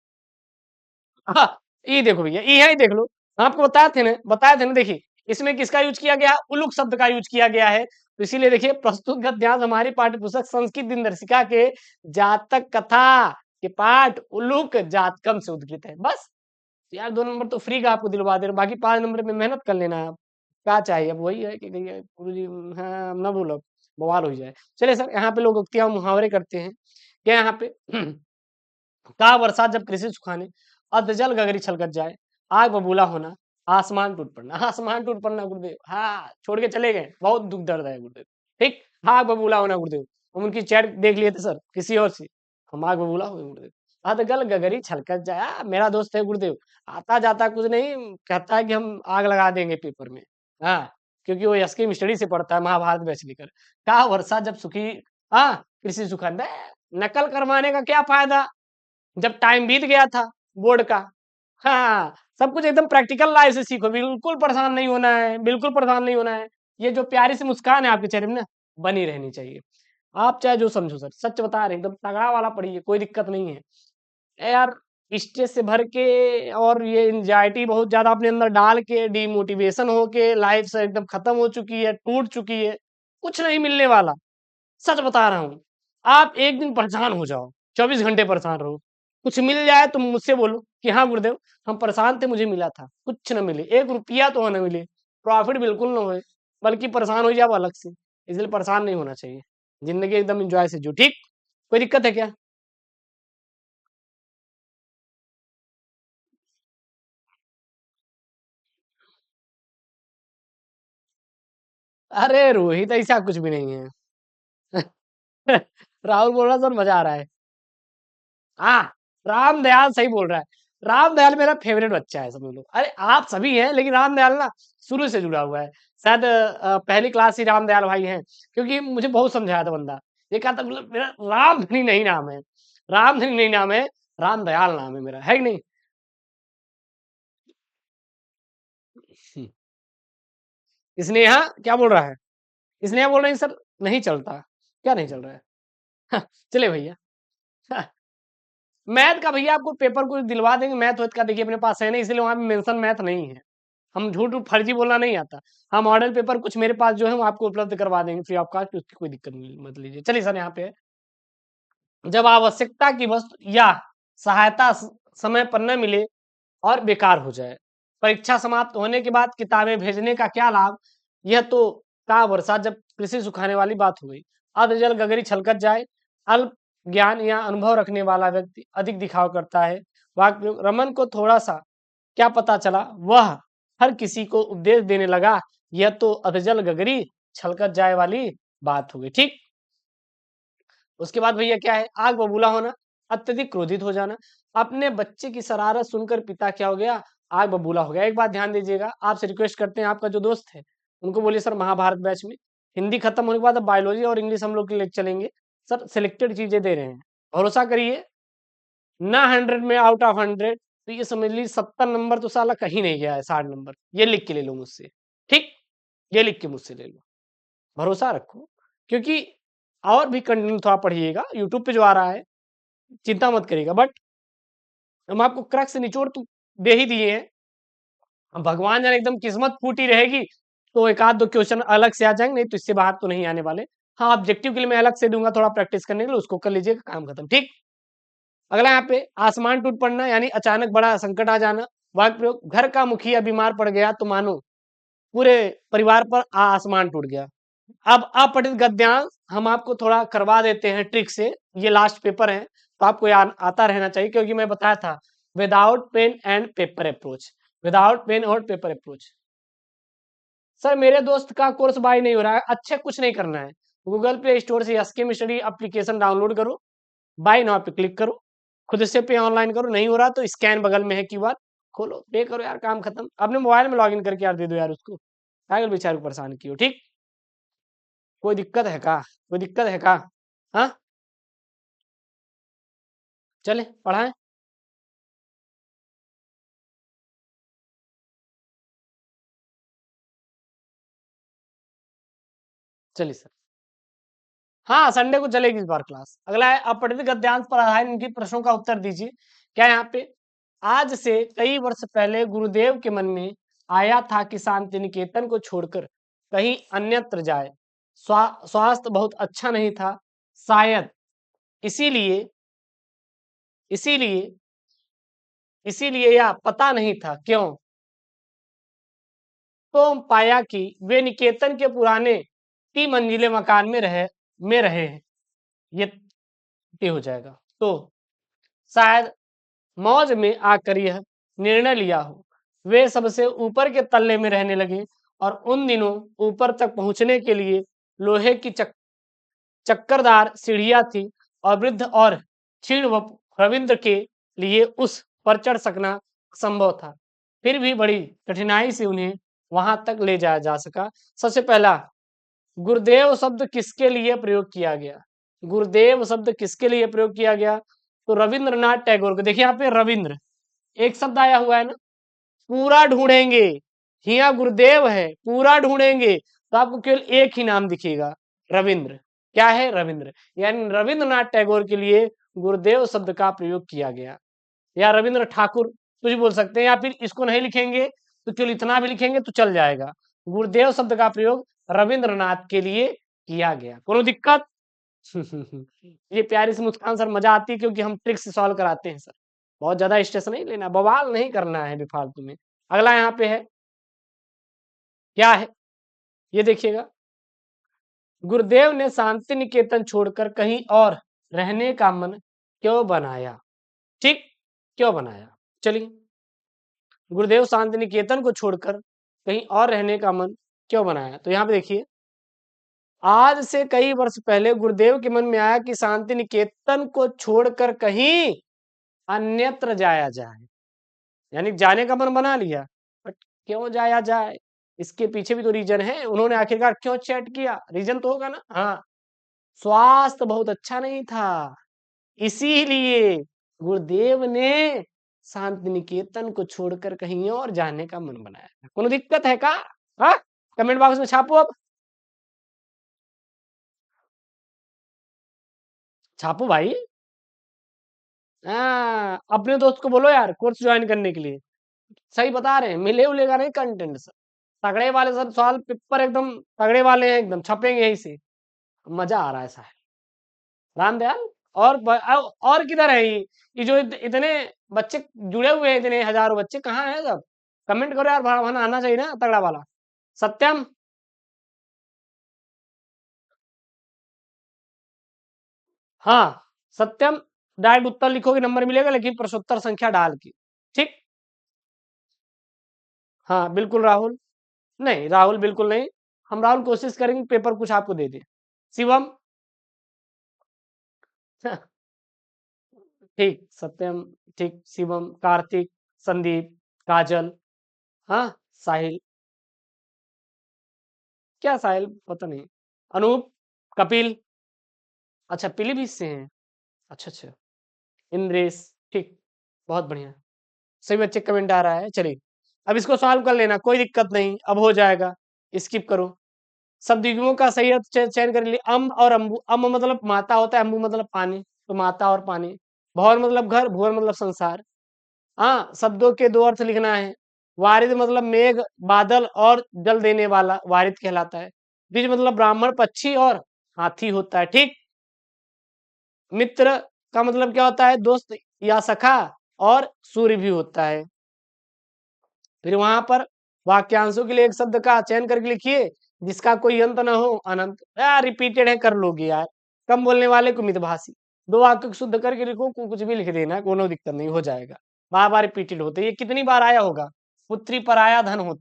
हाँ, ये देखो भैया, ये ही देख लो, आपको बताए थे ना, देखिए इसमें किसका यूज किया गया? उलुक शब्द का यूज किया गया है। तो इसीलिए देखिए, प्रस्तुत गद्यांश हमारी पाठ्य पुस्तक संस्कृत दिनदर्शिका के जातक कथा के पाठ उलुक जातकम से उद्गृत है। बस यार, 2 नंबर तो फ्री का आपको दिलवा दे रहे, बाकी 5 नंबर में मेहनत कर लेना है आप। क्या चाहिए अब? वही है कि भैया गुरु जी, हाँ ना बोलो, बवाल हो जाए। चलिए सर, यहाँ पे लोग उक्तियां मुहावरे करते हैं क्या यहाँ पे? का बरसात जब कृषि सुखाने, अधजल गगरी छलकत जाए, आग बबूला होना, आसमान टूट पड़ना। आसमान टूट पड़ना गुरुदेव, हाँ छोड़ के चले गए, बहुत दुख दर्द है गुरुदेव, ठीक। आग बबूला होना गुरुदेव, हम उनकी चैट देख लिए थे सर किसी और से, हम आग बबूला हो गए गुरुदेव। अधगल गगरी छलकत जाए, मेरा दोस्त है गुरुदेव, आता जाता कुछ नहीं, कहता है कि हम आग लगा देंगे पेपर में। हाँ, क्योंकि वो एसके मिस्ट्री से पढ़ता है, महाभारत बैच लेकर। का वर्षा जब सुखी, हाँ कृषि सुखा, नकल करवाने का क्या फायदा जब टाइम बीत गया था बोर्ड का। हाँ, सब कुछ एकदम प्रैक्टिकल लाइफ से सीखो, बिल्कुल परेशान नहीं होना है, बिल्कुल परेशान नहीं होना है। ये जो प्यारी सी मुस्कान है आपके चेहरे में ना, बनी रहनी चाहिए। आप चाहे जो समझो सर, सच बता रहे हैं, एकदम तगड़ा वाला पढ़िए, कोई दिक्कत नहीं है। ए यार, स्ट्रेस से भर के और ये एंजाइटी बहुत ज्यादा अपने अंदर डाल के डिमोटिवेशन हो के लाइफ से एकदम खत्म हो चुकी है, टूट चुकी है, कुछ नहीं मिलने वाला। सच बता रहा हूँ, आप एक दिन परेशान हो जाओ, 24 घंटे परेशान रहो, कुछ मिल जाए तो मुझसे बोलो कि हाँ गुरुदेव हम परेशान थे, मुझे मिला था, कुछ न मिले, 1 रुपया तो न मिले, प्रॉफिट बिल्कुल ना होए, बल्कि परेशान हो जाओ अलग से। इसलिए परेशान नहीं होना चाहिए, जिंदगी एकदम एंजॉय से जो, ठीक। कोई दिक्कत है क्या? अरे रोहित, ऐसा कुछ भी नहीं है। राहुल बोल रहा सर मजा आ रहा है। हाँ, राम दयाल सही बोल रहा है। राम दयाल मेरा फेवरेट बच्चा है, समझ लो। अरे आप सभी हैं, लेकिन राम दयाल ना शुरू से जुड़ा हुआ है। शायद पहली क्लास ही राम दयाल भाई हैं, क्योंकि मुझे बहुत समझाया था बंदा। ये कहा था, मतलब मेरा रामधनी नहीं नाम है, रामधनी नहीं नाम है, राम दयाल नाम है मेरा, है कि नहीं? स्नेहा क्या बोल रहा है? स्नेहा बोल रही है सर नहीं चलता। क्या नहीं चल रहा है? चले भैया। मैथ का भैया आपको पेपर कुछ दिलवा देंगे, मैथ वैथ का देखिए अपने पास है नहीं, इसलिए वहां पे मेंशन मैथ नहीं है। हम झूठ फर्जी बोलना नहीं आता। हाँ, मॉडल पेपर कुछ मेरे पास जो है वो आपको उपलब्ध करवा देंगे फ्री ऑफ कॉस्ट, उसकी कोई दिक्कत नहीं, मत लीजिए। चलिए सर, यहाँ पे है, जब आवश्यकता की वस्तु या सहायता समय पर न मिले और बेकार हो जाए, परीक्षा समाप्त होने के बाद किताबें भेजने का क्या लाभ? यह तो का वर्षा जब कृषि सुखाने वाली बात हो गई। अधजल गगरी छलकत जाए, अल्प ज्ञान या अनुभव रखने वाला व्यक्ति अधिक दिखाव करता है। वाक्य प्रयोग, रमन को थोड़ा सा क्या पता चला, वह हर किसी को उपदेश देने लगा, यह तो अधजल गगरी छलकत जाए वाली बात हो गई। ठीक। उसके बाद भैया क्या है, आग बबूला होना, अत्यधिक क्रोधित हो जाना। अपने बच्चे की शरारत सुनकर पिता क्या हो गया, आग बबूला हो गया। एक बात ध्यान दीजिएगा, आपसे रिक्वेस्ट करते हैं, आपका जो दोस्त है उनको बोलिए सर महाभारत बैच में हिंदी खत्म होने के बाद अब बायोलॉजी और इंग्लिश हम लोग के लिए चलेंगे। सर सिलेक्टेड चीजें दे रहे हैं, भरोसा करिए। ना 100 में आउट ऑफ 100, तो ये समझ लीजिए 70 नंबर तो साला कहीं नहीं गया है, 60 नंबर ये लिख के ले लो मुझसे। ठीक, ये लिख के मुझसे ले लो, भरोसा रखो। क्योंकि और भी कंटेंट थोड़ा पढ़िएगा, यूट्यूब पे जो आ रहा है, चिंता मत करिएगा। बट हम आपको क्रक्स निचोड़ तो दे ही दिए हैं। अब भगवान जाने एकदम किस्मत फूटी रहेगी तो एक आध दो क्वेश्चन अलग से आ जाएंगे, नहीं तो इससे बाहर तो नहीं आने वाले। हाँ, ऑब्जेक्टिव के लिए मैं अलग से दूंगा थोड़ा प्रैक्टिस करने के लिए, उसको कर लीजिएगा, काम खत्म। ठीक। अगला यहाँ पे आसमान टूट पड़ना, यानी अचानक बड़ा संकट आ जाना। वाक्य प्रयोग, घर का मुखिया बीमार पड़ गया तो मानो पूरे परिवार पर आसमान टूट गया। अब अपठित गद्यांश हम आपको थोड़ा करवा देते हैं ट्रिक से, ये लास्ट पेपर है तो आपको आता रहना चाहिए, क्योंकि मैं बताया था without pen and paper approach, without pen और पेपर अप्रोच। सर मेरे दोस्त का कोर्स बाय नहीं हो रहा है, अच्छे कुछ नहीं करना है, गूगल प्ले स्टोर से स्किम स्टडी एप्लीकेशन डाउनलोड करो, बाय नाउ पे क्लिक करो, खुद से पे ऑनलाइन करो, नहीं हो रहा तो स्कैन बगल में है क्यूआर, खोलो पे करो यार, काम खत्म। अपने मोबाइल में लॉगिन करके यार दे दो यार उसको, पागल बेचारे को परेशान कियो। ठीक। कोई दिक्कत है का? कोई दिक्कत है का? हाँ, चले पढ़ाएं। चलिए सर, हाँ संडे को चलेगी इस बार क्लास। अगला है अपठित गद्यांश पर आधारित इनकी प्रश्नों का उत्तर दीजिए। क्या है यहाँ पे, आज से कई वर्ष पहले गुरुदेव के मन में आया था कि शांति निकेतन को छोड़कर कहीं अन्यत्र जाए। स्वास्थ्य बहुत अच्छा नहीं था, शायद इसीलिए इसीलिए इसीलिए या पता नहीं था क्यों, तो पाया कि वे निकेतन के पुराने 3 मंजिले मकान में रहे हैं। ये ये हो जाएगा, तो शायद मौज में आकर यह निर्णय लिया हो। वे सबसे ऊपर के तल्ले में रहने लगे और उन दिनों ऊपर तक पहुंचने के लिए लोहे की चक्करदार सीढ़ियां थी और वृद्ध और क्षीण रविंद्र के लिए उस पर चढ़ सकना संभव था। फिर भी बड़ी कठिनाई से उन्हें वहां तक ले जाया जा सका। सबसे पहला, गुरुदेव शब्द किसके लिए प्रयोग किया गया? गुरुदेव शब्द किसके लिए प्रयोग किया गया? तो रविंद्रनाथ टैगोर को। देखिए यहाँ पे रविंद्र एक शब्द आया हुआ है ना, पूरा ढूंढेंगे, हिया गुरुदेव है, पूरा ढूंढेंगे तो आपको केवल एक ही नाम दिखेगा, रविंद्र। क्या है? रविंद्र। यानी रविंद्रनाथ टैगोर के लिए गुरुदेव शब्द का प्रयोग किया गया, या रविंद्र ठाकुर कुछ बोल सकते हैं, या फिर इसको नहीं लिखेंगे तो केवल इतना भी लिखेंगे तो चल जाएगा। गुरुदेव शब्द का प्रयोग रविंद्रनाथ के लिए किया गया। कोनो दिक्कत? ये प्यारी सी मुस्कान सर, मजा आती है क्योंकि हम ट्रिक से सॉल्व कराते हैं सर, बहुत ज्यादा स्ट्रेस नहीं लेना, बवाल नहीं करना है बेफालतू में। अगला यहाँ पे है, क्या है ये देखिएगा, गुरुदेव ने शांति निकेतन छोड़कर कहीं और रहने का मन क्यों बनाया? ठीक, क्यों बनाया? चलिए, गुरुदेव शांति निकेतन को छोड़कर कहीं और रहने का मन क्यों बनाया? तो यहाँ पे देखिए, आज से कई वर्ष पहले गुरुदेव के मन में आया कि शांति निकेतन को छोड़कर कहीं अन्यत्र जाया जाए, यानी जाने का मन बना लिया, बट क्यों जाया जाए, इसके पीछे भी तो रीजन है। उन्होंने आखिरकार क्यों चैट किया, रीजन तो होगा ना। हाँ, स्वास्थ्य बहुत अच्छा नहीं था, इसीलिए गुरुदेव ने शांति निकेतन को छोड़कर कहीं और जाने का मन बनाया। कोनो दिक्कत है का? हाँ, कमेंट बॉक्स में छापो, अब छापो भाई। हाँ, अपने दोस्त को बोलो यार कोर्स ज्वाइन करने के लिए। सही बता रहे हैं, मिले उलेगा नहीं कंटेंट सर, तगड़े वाले सर, सवाल पेपर एकदम तगड़े वाले हैं, एकदम छपेंगे यहीं से। मजा आ रहा है साहब। रामदयाल और और किधर है ये जो इतने बच्चे जुड़े हुए हैं, इतने हजारों बच्चे कहाँ हैं सब? कमेंट करो यार, भाना आना चाहिए ना तगड़ा वाला। सत्यम, हाँ, सत्यम डायरेक्ट उत्तर लिखोगे नंबर मिलेगा, लेकिन प्रश्नोत्तर संख्या डाल के, ठीक। हाँ बिल्कुल राहुल, नहीं राहुल बिल्कुल नहीं, हम राहुल कोशिश करेंगे पेपर कुछ आपको दे दे। शिवम, ठीक, सत्यम, ठीक, शिवम, कार्तिक, संदीप, काजल, हाँ, साहिल, क्या साहिल पता नहीं, अनूप, कपिल, अच्छा पीलीभीत से हैं, अच्छा अच्छा, इंद्रेश, ठीक, बहुत बढ़िया, सही बच्चे कमेंट आ रहा है। चलिए अब इसको सॉल्व कर लेना, कोई दिक्कत नहीं, अब हो जाएगा, स्किप करो। शब्द युग्मों का सही अर्थ चयन कर लिए, अम्ब और अम्बु, अम्ब मतलब माता होता है, अम्बु मतलब पानी, तो माता और पानी, भौर मतलब घर, भुवर मतलब संसार। हाँ, शब्दों के दो अर्थ लिखना है। वारिद मतलब मेघ, बादल और जल देने वाला वारिद कहलाता है। द्विज मतलब ब्राह्मण, पक्षी और हाथी होता है, ठीक। मित्र का मतलब क्या होता है, दोस्त या सखा, और सूर्य भी होता है। फिर वहां पर वाक्यांशों के लिए एक शब्द का चयन करके लिखिए जिसका कोई अंत ना हो, अनंत, यार रिपीटेड है, कर लोगे यार, कम बोलने वाले को मितभाषी। दो वाक्य को शुद्ध करके लिखो, कुछ भी लिख देना, कोनो दिक्कत नहीं, हो जाएगा। बार बार रिपीटेड होते, ये कितनी बार आया होगा, पुत्री पराया धन हो,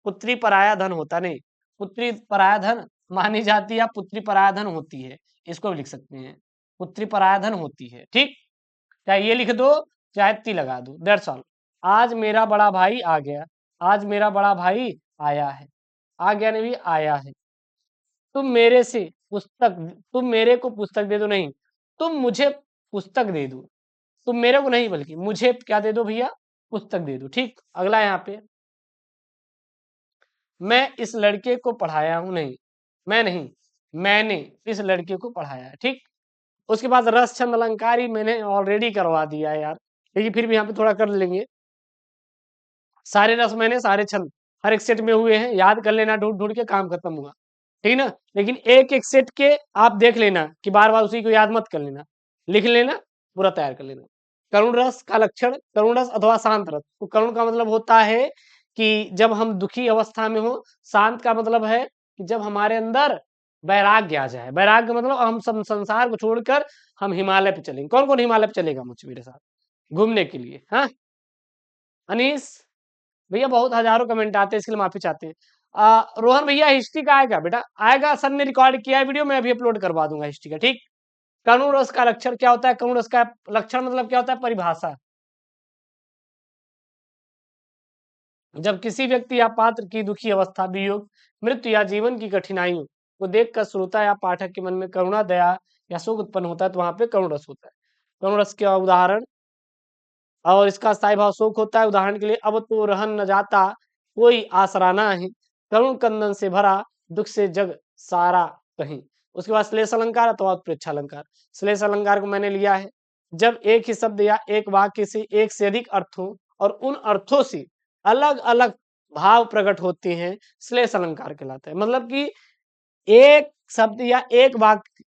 पुत्री पराया धन होता नहीं, पुत्री पराया धन मानी जाती है, या पुत्री पराया धन होती है, इसको भी लिख सकते हैं, पुत्री पराया धन होती है, ठीक। चाहे ये लिख दो, चाहे ती लगा दो, दैट्स ऑल। आज मेरा बड़ा भाई आ गया, आज मेरा बड़ा भाई आया है, आ गया नहीं भी आया है। तुम मेरे से पुस्तक, तुम मेरे को पुस्तक दे दो, नहीं, तुम मुझे पुस्तक दे दो, तुम मेरे को नहीं बल्कि मुझे क्या दे दो भैया, पुस्तक दे दो, ठीक। अगला यहाँ पे, मैं इस लड़के को पढ़ाया हूं, नहीं, मैं नहीं, मैंने इस लड़के को पढ़ाया है, ठीक। उसके बाद रस छंद अलंकार ही मैंने ऑलरेडी करवा दिया है यार, लेकिन फिर भी यहाँ पे थोड़ा कर लेंगे। सारे रस मैंने, सारे छंद हर एक सेट में हुए हैं, याद कर लेना, ढूंढ ढूंढ के काम खत्म हुआ, ठीक ना। लेकिन एक एक सेट के आप देख लेना कि बार बार उसी को याद मत कर लेना, लिख लेना, पूरा तैयार कर लेना। करुण रस का लक्षण, करुण रस अथवा शांत रस, तो करुण का मतलब होता है कि जब हम दुखी अवस्था में हो, शांत का मतलब है कि जब हमारे अंदर वैराग्य आ जाए, वैराग्य मतलब हम संसार को छोड़कर हम हिमालय पे चलेंगे। कौन कौन हिमालय पे चलेगा मुझे मेरे साथ घूमने के लिए? हाँ, अनीस भैया, बहुत हजारों कमेंट आते हैं, इसके लिए माफी चाहते हैं। रोहन भैया, हिस्ट्री का आएगा बेटा, आएगा, सर ने रिकॉर्ड किया है वीडियो, मैं अभी अपलोड करवा दूंगा हिस्ट्री का, ठीक। करुण रस का लक्षण क्या होता है, करुण रस का लक्षण मतलब क्या होता है, परिभाषा, जब किसी व्यक्ति या पात्र की दुखी अवस्था, वियोग, मृत्यु या जीवन की कठिनाइयों को देखकर श्रोता या पाठक के मन में करुणा, दया या शोक उत्पन्न होता है, तो वहां पे करुण रस होता है। करुण रस का उदाहरण, और इसका स्थायी भाव शोक होता है, उदाहरण के लिए, अब तो रहन न जाता कोई आसरा ना है, करुण कंदन से भरा दुख से जग सारा कहीं। उसके बाद श्लेष अलंकार अथवा उत्प्रेक्षा अलंकार। श्लेष अलंकार को मैंने लिया है, जब एक ही शब्द या एक वाक्य से एक से अधिक अर्थों और उन अर्थों से अलग अलग भाव प्रकट होते हैं, श्लेष अलंकार कहलाता है। मतलब कि एक शब्द या एक वाक्य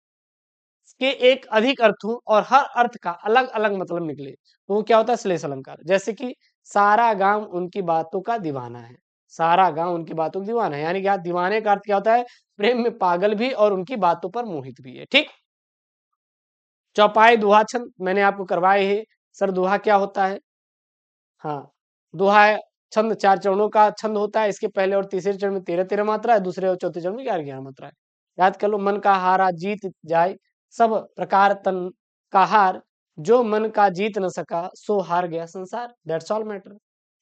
के एक अधिक अर्थों और हर अर्थ का अलग अलग मतलब निकले, तो वो क्या होता है, श्लेष अलंकार। जैसे कि सारा गांव उनकी बातों का दीवाना है, सारा गांव उनकी बातों का दीवाना है, यानी क्या, दीवाने का अर्थ क्या होता है, प्रेम में पागल भी और उनकी बातों पर मोहित भी है, ठीक। चौपाई दोहा छंद मैंने आपको करवाए है, सर दोहा क्या होता है? हाँ, दोहा है छंद, 4 चरणों का छंद होता है, इसके पहले और तीसरे चरण में 13 13 मात्रा है, दूसरे और चौथे चरण में 11 11 मात्रा है। याद कर लो, मन का हारा जीत जाए, सब प्रकार तन का हार, जो मन का जीत न सका सो हार गया संसार। That's all matter.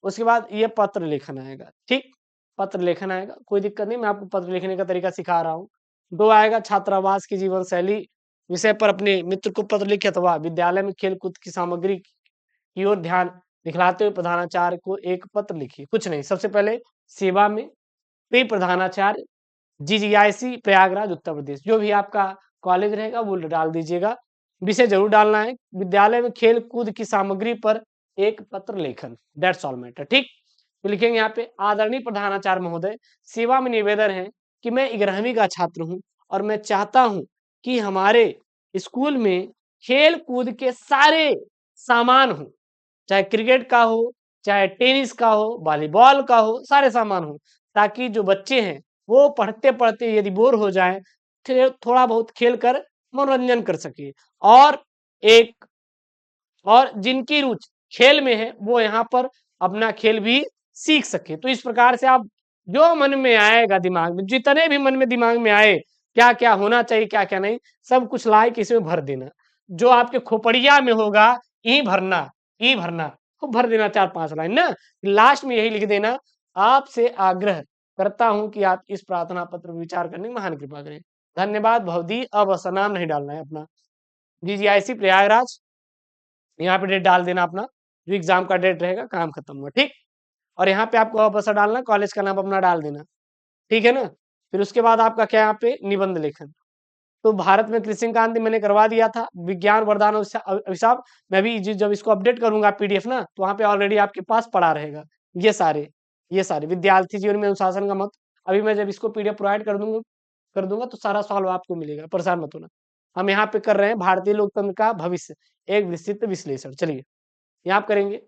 उसके बाद ये पत्र लेखन आएगा, ठीक, पत्र लेखन आएगा, कोई दिक्कत नहीं, मैं आपको पत्र लिखने का तरीका सिखा रहा हूँ। दो आएगा, छात्रावास की जीवन शैली विषय पर अपने मित्र को पत्र लिखे, अथवा विद्यालय में खेल कूद की सामग्री की ओर ध्यान दिखलाते हुए प्रधानाचार्य को एक पत्र लिखिए। कुछ नहीं, सबसे पहले सेवा में प्रिय प्रधानाचार्य, जीजीआईसी प्रयागराज उत्तर प्रदेश, जो भी आपका कॉलेज रहेगा वो डाल दीजिएगा। विषय जरूर डालना है, विद्यालय में खेल कूद की सामग्री पर एक पत्र लेखन। दैट्स ऑल मैटर, ठीक। तो लिखेंगे यहाँ पे, आदरणीय प्रधानाचार्य महोदय, सेवा में निवेदन है कि मैं 11वीं का छात्र हूँ और मैं चाहता हूँ कि हमारे स्कूल में खेल कूद के सारे सामान हो, चाहे क्रिकेट का हो, चाहे टेनिस का हो, वॉलीबॉल का हो, सारे सामान हो, ताकि जो बच्चे हैं वो पढ़ते पढ़ते यदि बोर हो जाए, थोड़ा बहुत खेल कर मनोरंजन कर सके। और एक और जिनकी रुचि खेल में है वो यहाँ पर अपना खेल भी सीख सके। तो इस प्रकार से आप जो मन में आएगा दिमाग में, जितने भी मन में दिमाग में आए, क्या क्या होना चाहिए क्या क्या नहीं, सब कुछ ला के इसमें भर देना। जो आपके खोपड़िया में होगा ई भरना, ई भरना, खूब भर देना 4-5 लाइन ना। लास्ट में यही लिख देना, आपसे आग्रह करता हूं कि आप इस प्रार्थना पत्र पर विचार करने की महान कृपा करें। धन्यवाद भवदी। अब असनाम नहीं डालना है अपना, जीजीआईसी प्रयागराज, यहाँ पे डेट डाल देना अपना, जो एग्जाम का डेट रहेगा, काम खत्म हुआ, ठीक। और यहाँ पे आपको वापस डालना, कॉलेज का नाम अपना डाल देना, ठीक है ना। फिर उसके बाद आपका क्या यहाँ पे निबंध लेखन। तो भारत में कृषि क्रांति मैंने करवा दिया था, विज्ञान वरदान अभिशाप, मैं भी जब इसको अपडेट करूंगा पीडीएफ ना, तो वहाँ पे ऑलरेडी आपके पास पड़ा रहेगा ये सारे विद्यार्थी जीवन में अनुशासन का महत्व। अभी मैं जब इसको पीडीएफ प्रोवाइड कर दूंगा तो सारा सॉल्व आपको मिलेगा, परेशान मत होना। हम यहाँ पे कर रहे हैं भारतीय लोकतंत्र का भविष्य, एक विस्तृत विश्लेषण। चलिए यहाँ आप करेंगे,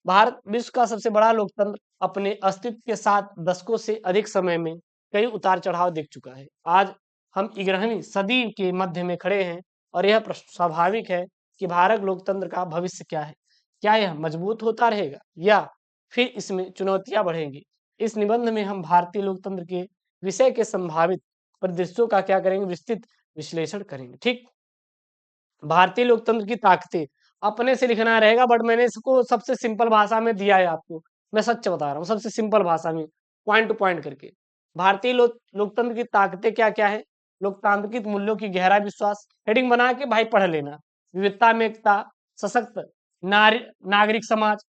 भारत विश्व का सबसे बड़ा लोकतंत्र अपने अस्तित्व के साथ दशकों से अधिक समय में कई उतार चढ़ाव देख चुका है। आज हम 11वीं सदी के मध्य में खड़े हैं और यह प्रश्न स्वाभाविक है कि भारत लोकतंत्र का भविष्य क्या है। क्या यह मजबूत होता रहेगा या फिर इसमें चुनौतियां बढ़ेंगी। इस निबंध में हम भारतीय लोकतंत्र के विषय के संभावित परिदृश्यों का क्या करेंगे, विस्तृत विश्लेषण करेंगे, ठीक। भारतीय लोकतंत्र की ताकतें अपने से लिखना रहेगा, बट मैंने इसको सबसे सिंपल भाषा में दिया है आपको, मैं सच बता रहा हूँ, सबसे सिंपल भाषा में पॉइंट टू पॉइंट करके। भारतीय लोकतंत्र की ताकतें क्या क्या है, लोकतांत्रिक मूल्यों की गहरा विश्वास, हेडिंग बना के भाई पढ़ लेना, विविधता में एकता, सशक्त नागरिक समाज,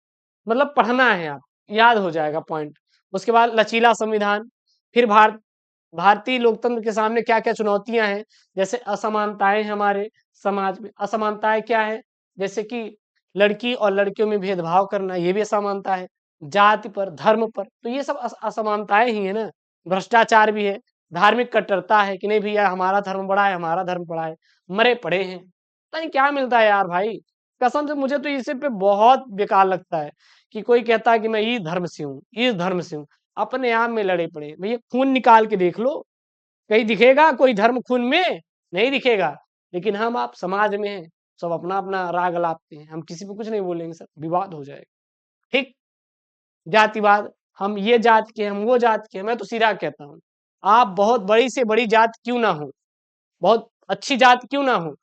मतलब पढ़ना है आप, याद हो जाएगा पॉइंट। उसके बाद लचीला संविधान, फिर भारतीय लोकतंत्र के सामने क्या क्या चुनौतियां हैं, जैसे असमानताएं हमारे समाज में, असमानताएं क्या है, जैसे कि लड़की और लड़कियों में भेदभाव करना, ये भी असमानता है, जाति पर, धर्म पर, तो ये सब असमानताएं ही है ना। भ्रष्टाचार भी है, धार्मिक कट्टरता है कि नहीं भैया हमारा धर्म बड़ा है, हमारा धर्म बड़ा है, मरे पड़े हैं, पता नहीं क्या मिलता है यार भाई। कसम से मुझे तो इसे पे बहुत बेकार लगता है कि कोई कहता है कि मैं इस धर्म से हूँ, इस धर्म से हूँ, अपने आप में लड़े पड़े। भैया खून निकाल के देख लो, कहीं दिखेगा कोई धर्म खून में? नहीं दिखेगा। लेकिन हम आप समाज में हैं, सब अपना अपना राग अलापते हैं, हम किसी पे कुछ नहीं बोलेंगे सर, विवाद हो जाएगा, ठीक। जातिवाद, हम ये जात के, हम वो जात के, मैं तो सीधा कहता हूँ, आप बहुत बड़ी से बड़ी जात क्यों ना हो, बहुत अच्छी जात क्यों ना हो,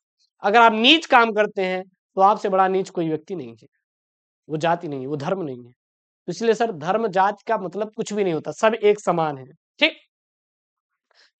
अगर आप नीच काम करते हैं तो आपसे बड़ा नीच कोई व्यक्ति नहीं है। वो जाति नहीं है, वो धर्म नहीं है। तो इसलिए सर धर्म जाति का मतलब कुछ भी नहीं होता, सब एक समान है, ठीक।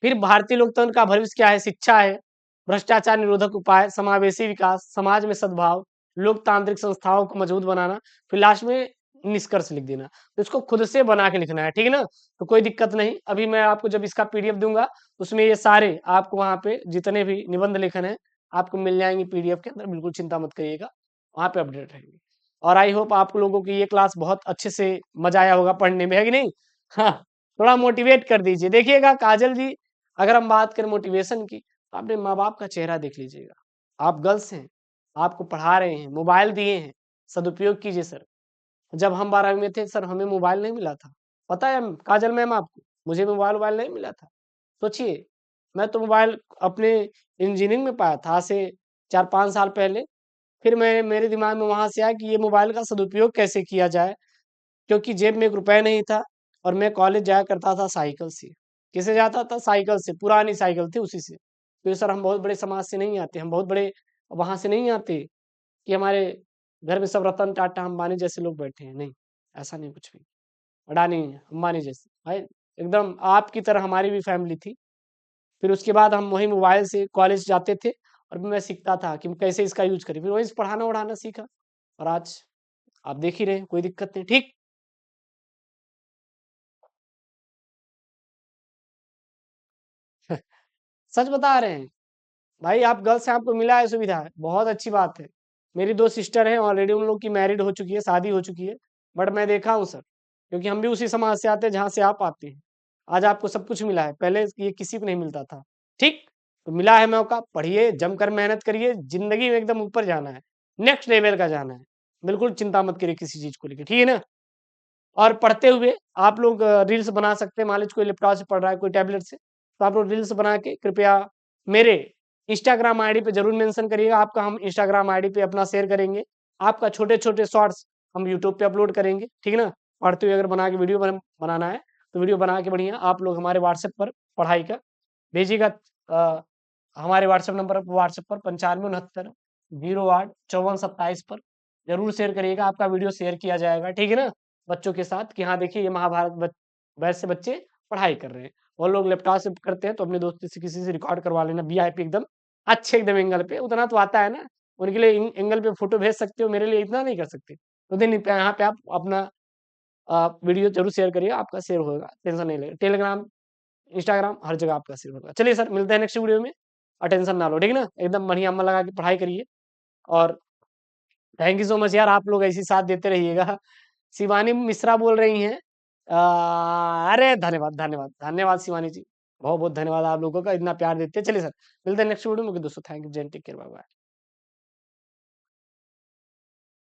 फिर भारतीय लोकतंत्र का भविष्य क्या है, शिक्षा है, भ्रष्टाचार निरोधक उपाय, समावेशी विकास, समाज में सद्भाव, लोकतांत्रिक संस्थाओं को मजबूत बनाना। फिर लास्ट में निष्कर्ष लिख देना, तो इसको खुद से बना के लिखना है, ठीक है ना। तो कोई दिक्कत नहीं, अभी मैं आपको जब इसका पीडीएफ दूंगा उसमें ये सारे आपको वहां पे जितने भी निबंध लेखन है आपको मिल जाएंगे पीडीएफ के अंदर, बिल्कुल चिंता मत करिएगा, वहां पे अपडेट रहेंगे। और आई होप आप लोगों की ये क्लास बहुत अच्छे से मजा आया होगा पढ़ने में, है कि नहीं। हाँ, थोड़ा मोटिवेट कर दीजिए। देखिएगा काजल जी, अगर हम बात करें मोटिवेशन की, तो अपने माँ बाप का चेहरा देख लीजिएगा, आप गर्ल्स हैं, आपको पढ़ा रहे हैं, मोबाइल दिए हैं, सदुपयोग कीजिए सर। जब हम 12वीं में थे सर हमें मोबाइल नहीं मिला था, पता है काजल मैम आपको, मुझे मोबाइल नहीं मिला था। सोचिए, मैं तो मोबाइल अपने इंजीनियरिंग में पाया था, आज से 4-5 साल पहले। फिर मैं मेरे दिमाग में वहां से आया कि ये मोबाइल का सदुपयोग कैसे किया जाए, क्योंकि जेब में 1 रुपया नहीं था और मैं कॉलेज जाया करता था साइकिल से, किससे जाता था? साइकिल से, पुरानी साइकिल थी उसी से। तो सर हम बहुत बड़े समाज से नहीं आते, हम बहुत बड़े वहाँ से नहीं आते कि हमारे घर में सब रतन टाटा अंबानी जैसे लोग बैठे हैं, नहीं, ऐसा नहीं कुछ भी। अडानी अंबानी जैसे भाई, एकदम आपकी तरह हमारी भी फैमिली थी। फिर उसके बाद हम वही मोबाइल से कॉलेज जाते थे और मैं सीखता था कि कैसे इसका यूज करें, फिर वही से पढ़ाना वढ़ाना सीखा। और आज आप देख ही रहे हैं, कोई दिक्कत नहीं, ठीक। सच बता रहे हैं भाई, आप गर्ल्स से आपको मिला है सुविधा है, बहुत अच्छी बात है। मेरी दो सिस्टर हैं, ऑलरेडी उन लोग की मैरिड हो चुकी है, शादी हो चुकी है। बट मैं देखा हूँ सर, क्योंकि हम भी उसी समाज से आते हैं जहाँ से आप आते हैं। आज आपको सब कुछ मिला है, पहले ये किसी को नहीं मिलता था। ठीक, तो मिला है मौका, पढ़िए, जमकर मेहनत करिए, जिंदगी में एकदम ऊपर जाना है, नेक्स्ट लेवल का जाना है। बिल्कुल चिंता मत करिए किसी चीज को लेकर, ठीक है ना। और पढ़ते हुए आप लोग रील्स बना सकते हैं, मान लीजिए कोई लैपटॉप से पढ़ रहा है, कोई टैबलेट से, तो आप लोग रील्स बना के कृपया मेरे इंस्टाग्राम आईडी पे जरूर मेंशन करिएगा। आपका हम इंस्टाग्राम आईडी पे अपना शेयर करेंगे, आपका छोटे छोटे शॉर्ट्स हम यूट्यूब पे अपलोड करेंगे, ठीक है ना। पढ़ते हुए अगर बना के वीडियो बनाना है तो वीडियो बना के बढ़िया आप लोग हमारे व्हाट्सएप पर पढ़ाई का भेजिएगा। अ, हमारे व्हाट्सएप पर 95 69 08 54 27 पर जरूर शेयर करिएगा, आपका वीडियो शेयर किया जाएगा, ठीक है ना। बच्चों के साथ कि हाँ देखिए ये महाभारत बैच से बच्चे पढ़ाई कर रहे हैं। और लोग लैपटॉप से करते हैं तो अपने दोस्त से किसी से रिकॉर्ड करवा लेना, वीआईपी एकदम अच्छे एकदम एंगल पे, उतना तो आता है ना। उनके लिए एंगल पे फोटो भेज सकते हो, मेरे लिए इतना नहीं कर सकते। तो दिन यहाँ पे आप अपना वीडियो जरूर शेयर करिए, आपका शेयर होगा, टेंशन नहीं लेगा। टेलीग्राम, इंस्टाग्राम, हर जगह आपका शेयर होगा। चलिए सर, मिलते हैं नेक्स्ट वीडियो में। अटेंशन ना लो, ठीक है ना, एकदम बढ़िया मन लगा के पढ़ाई करिए। और थैंक यू सो मच यार, आप लोग ऐसी साथ देते रहिएगा। शिवानी मिश्रा बोल रही हैं। अरे धन्यवाद धन्यवाद धन्यवाद शिवानी जी, बहुत बहुत धन्यवाद आप लोगों का, इतना प्यार देते हैं। चलिए सर, मिलते हैं नेक्स्ट वीडियो में दोस्तों, थैंक यू, जय, टेक केयर, बाय बाय।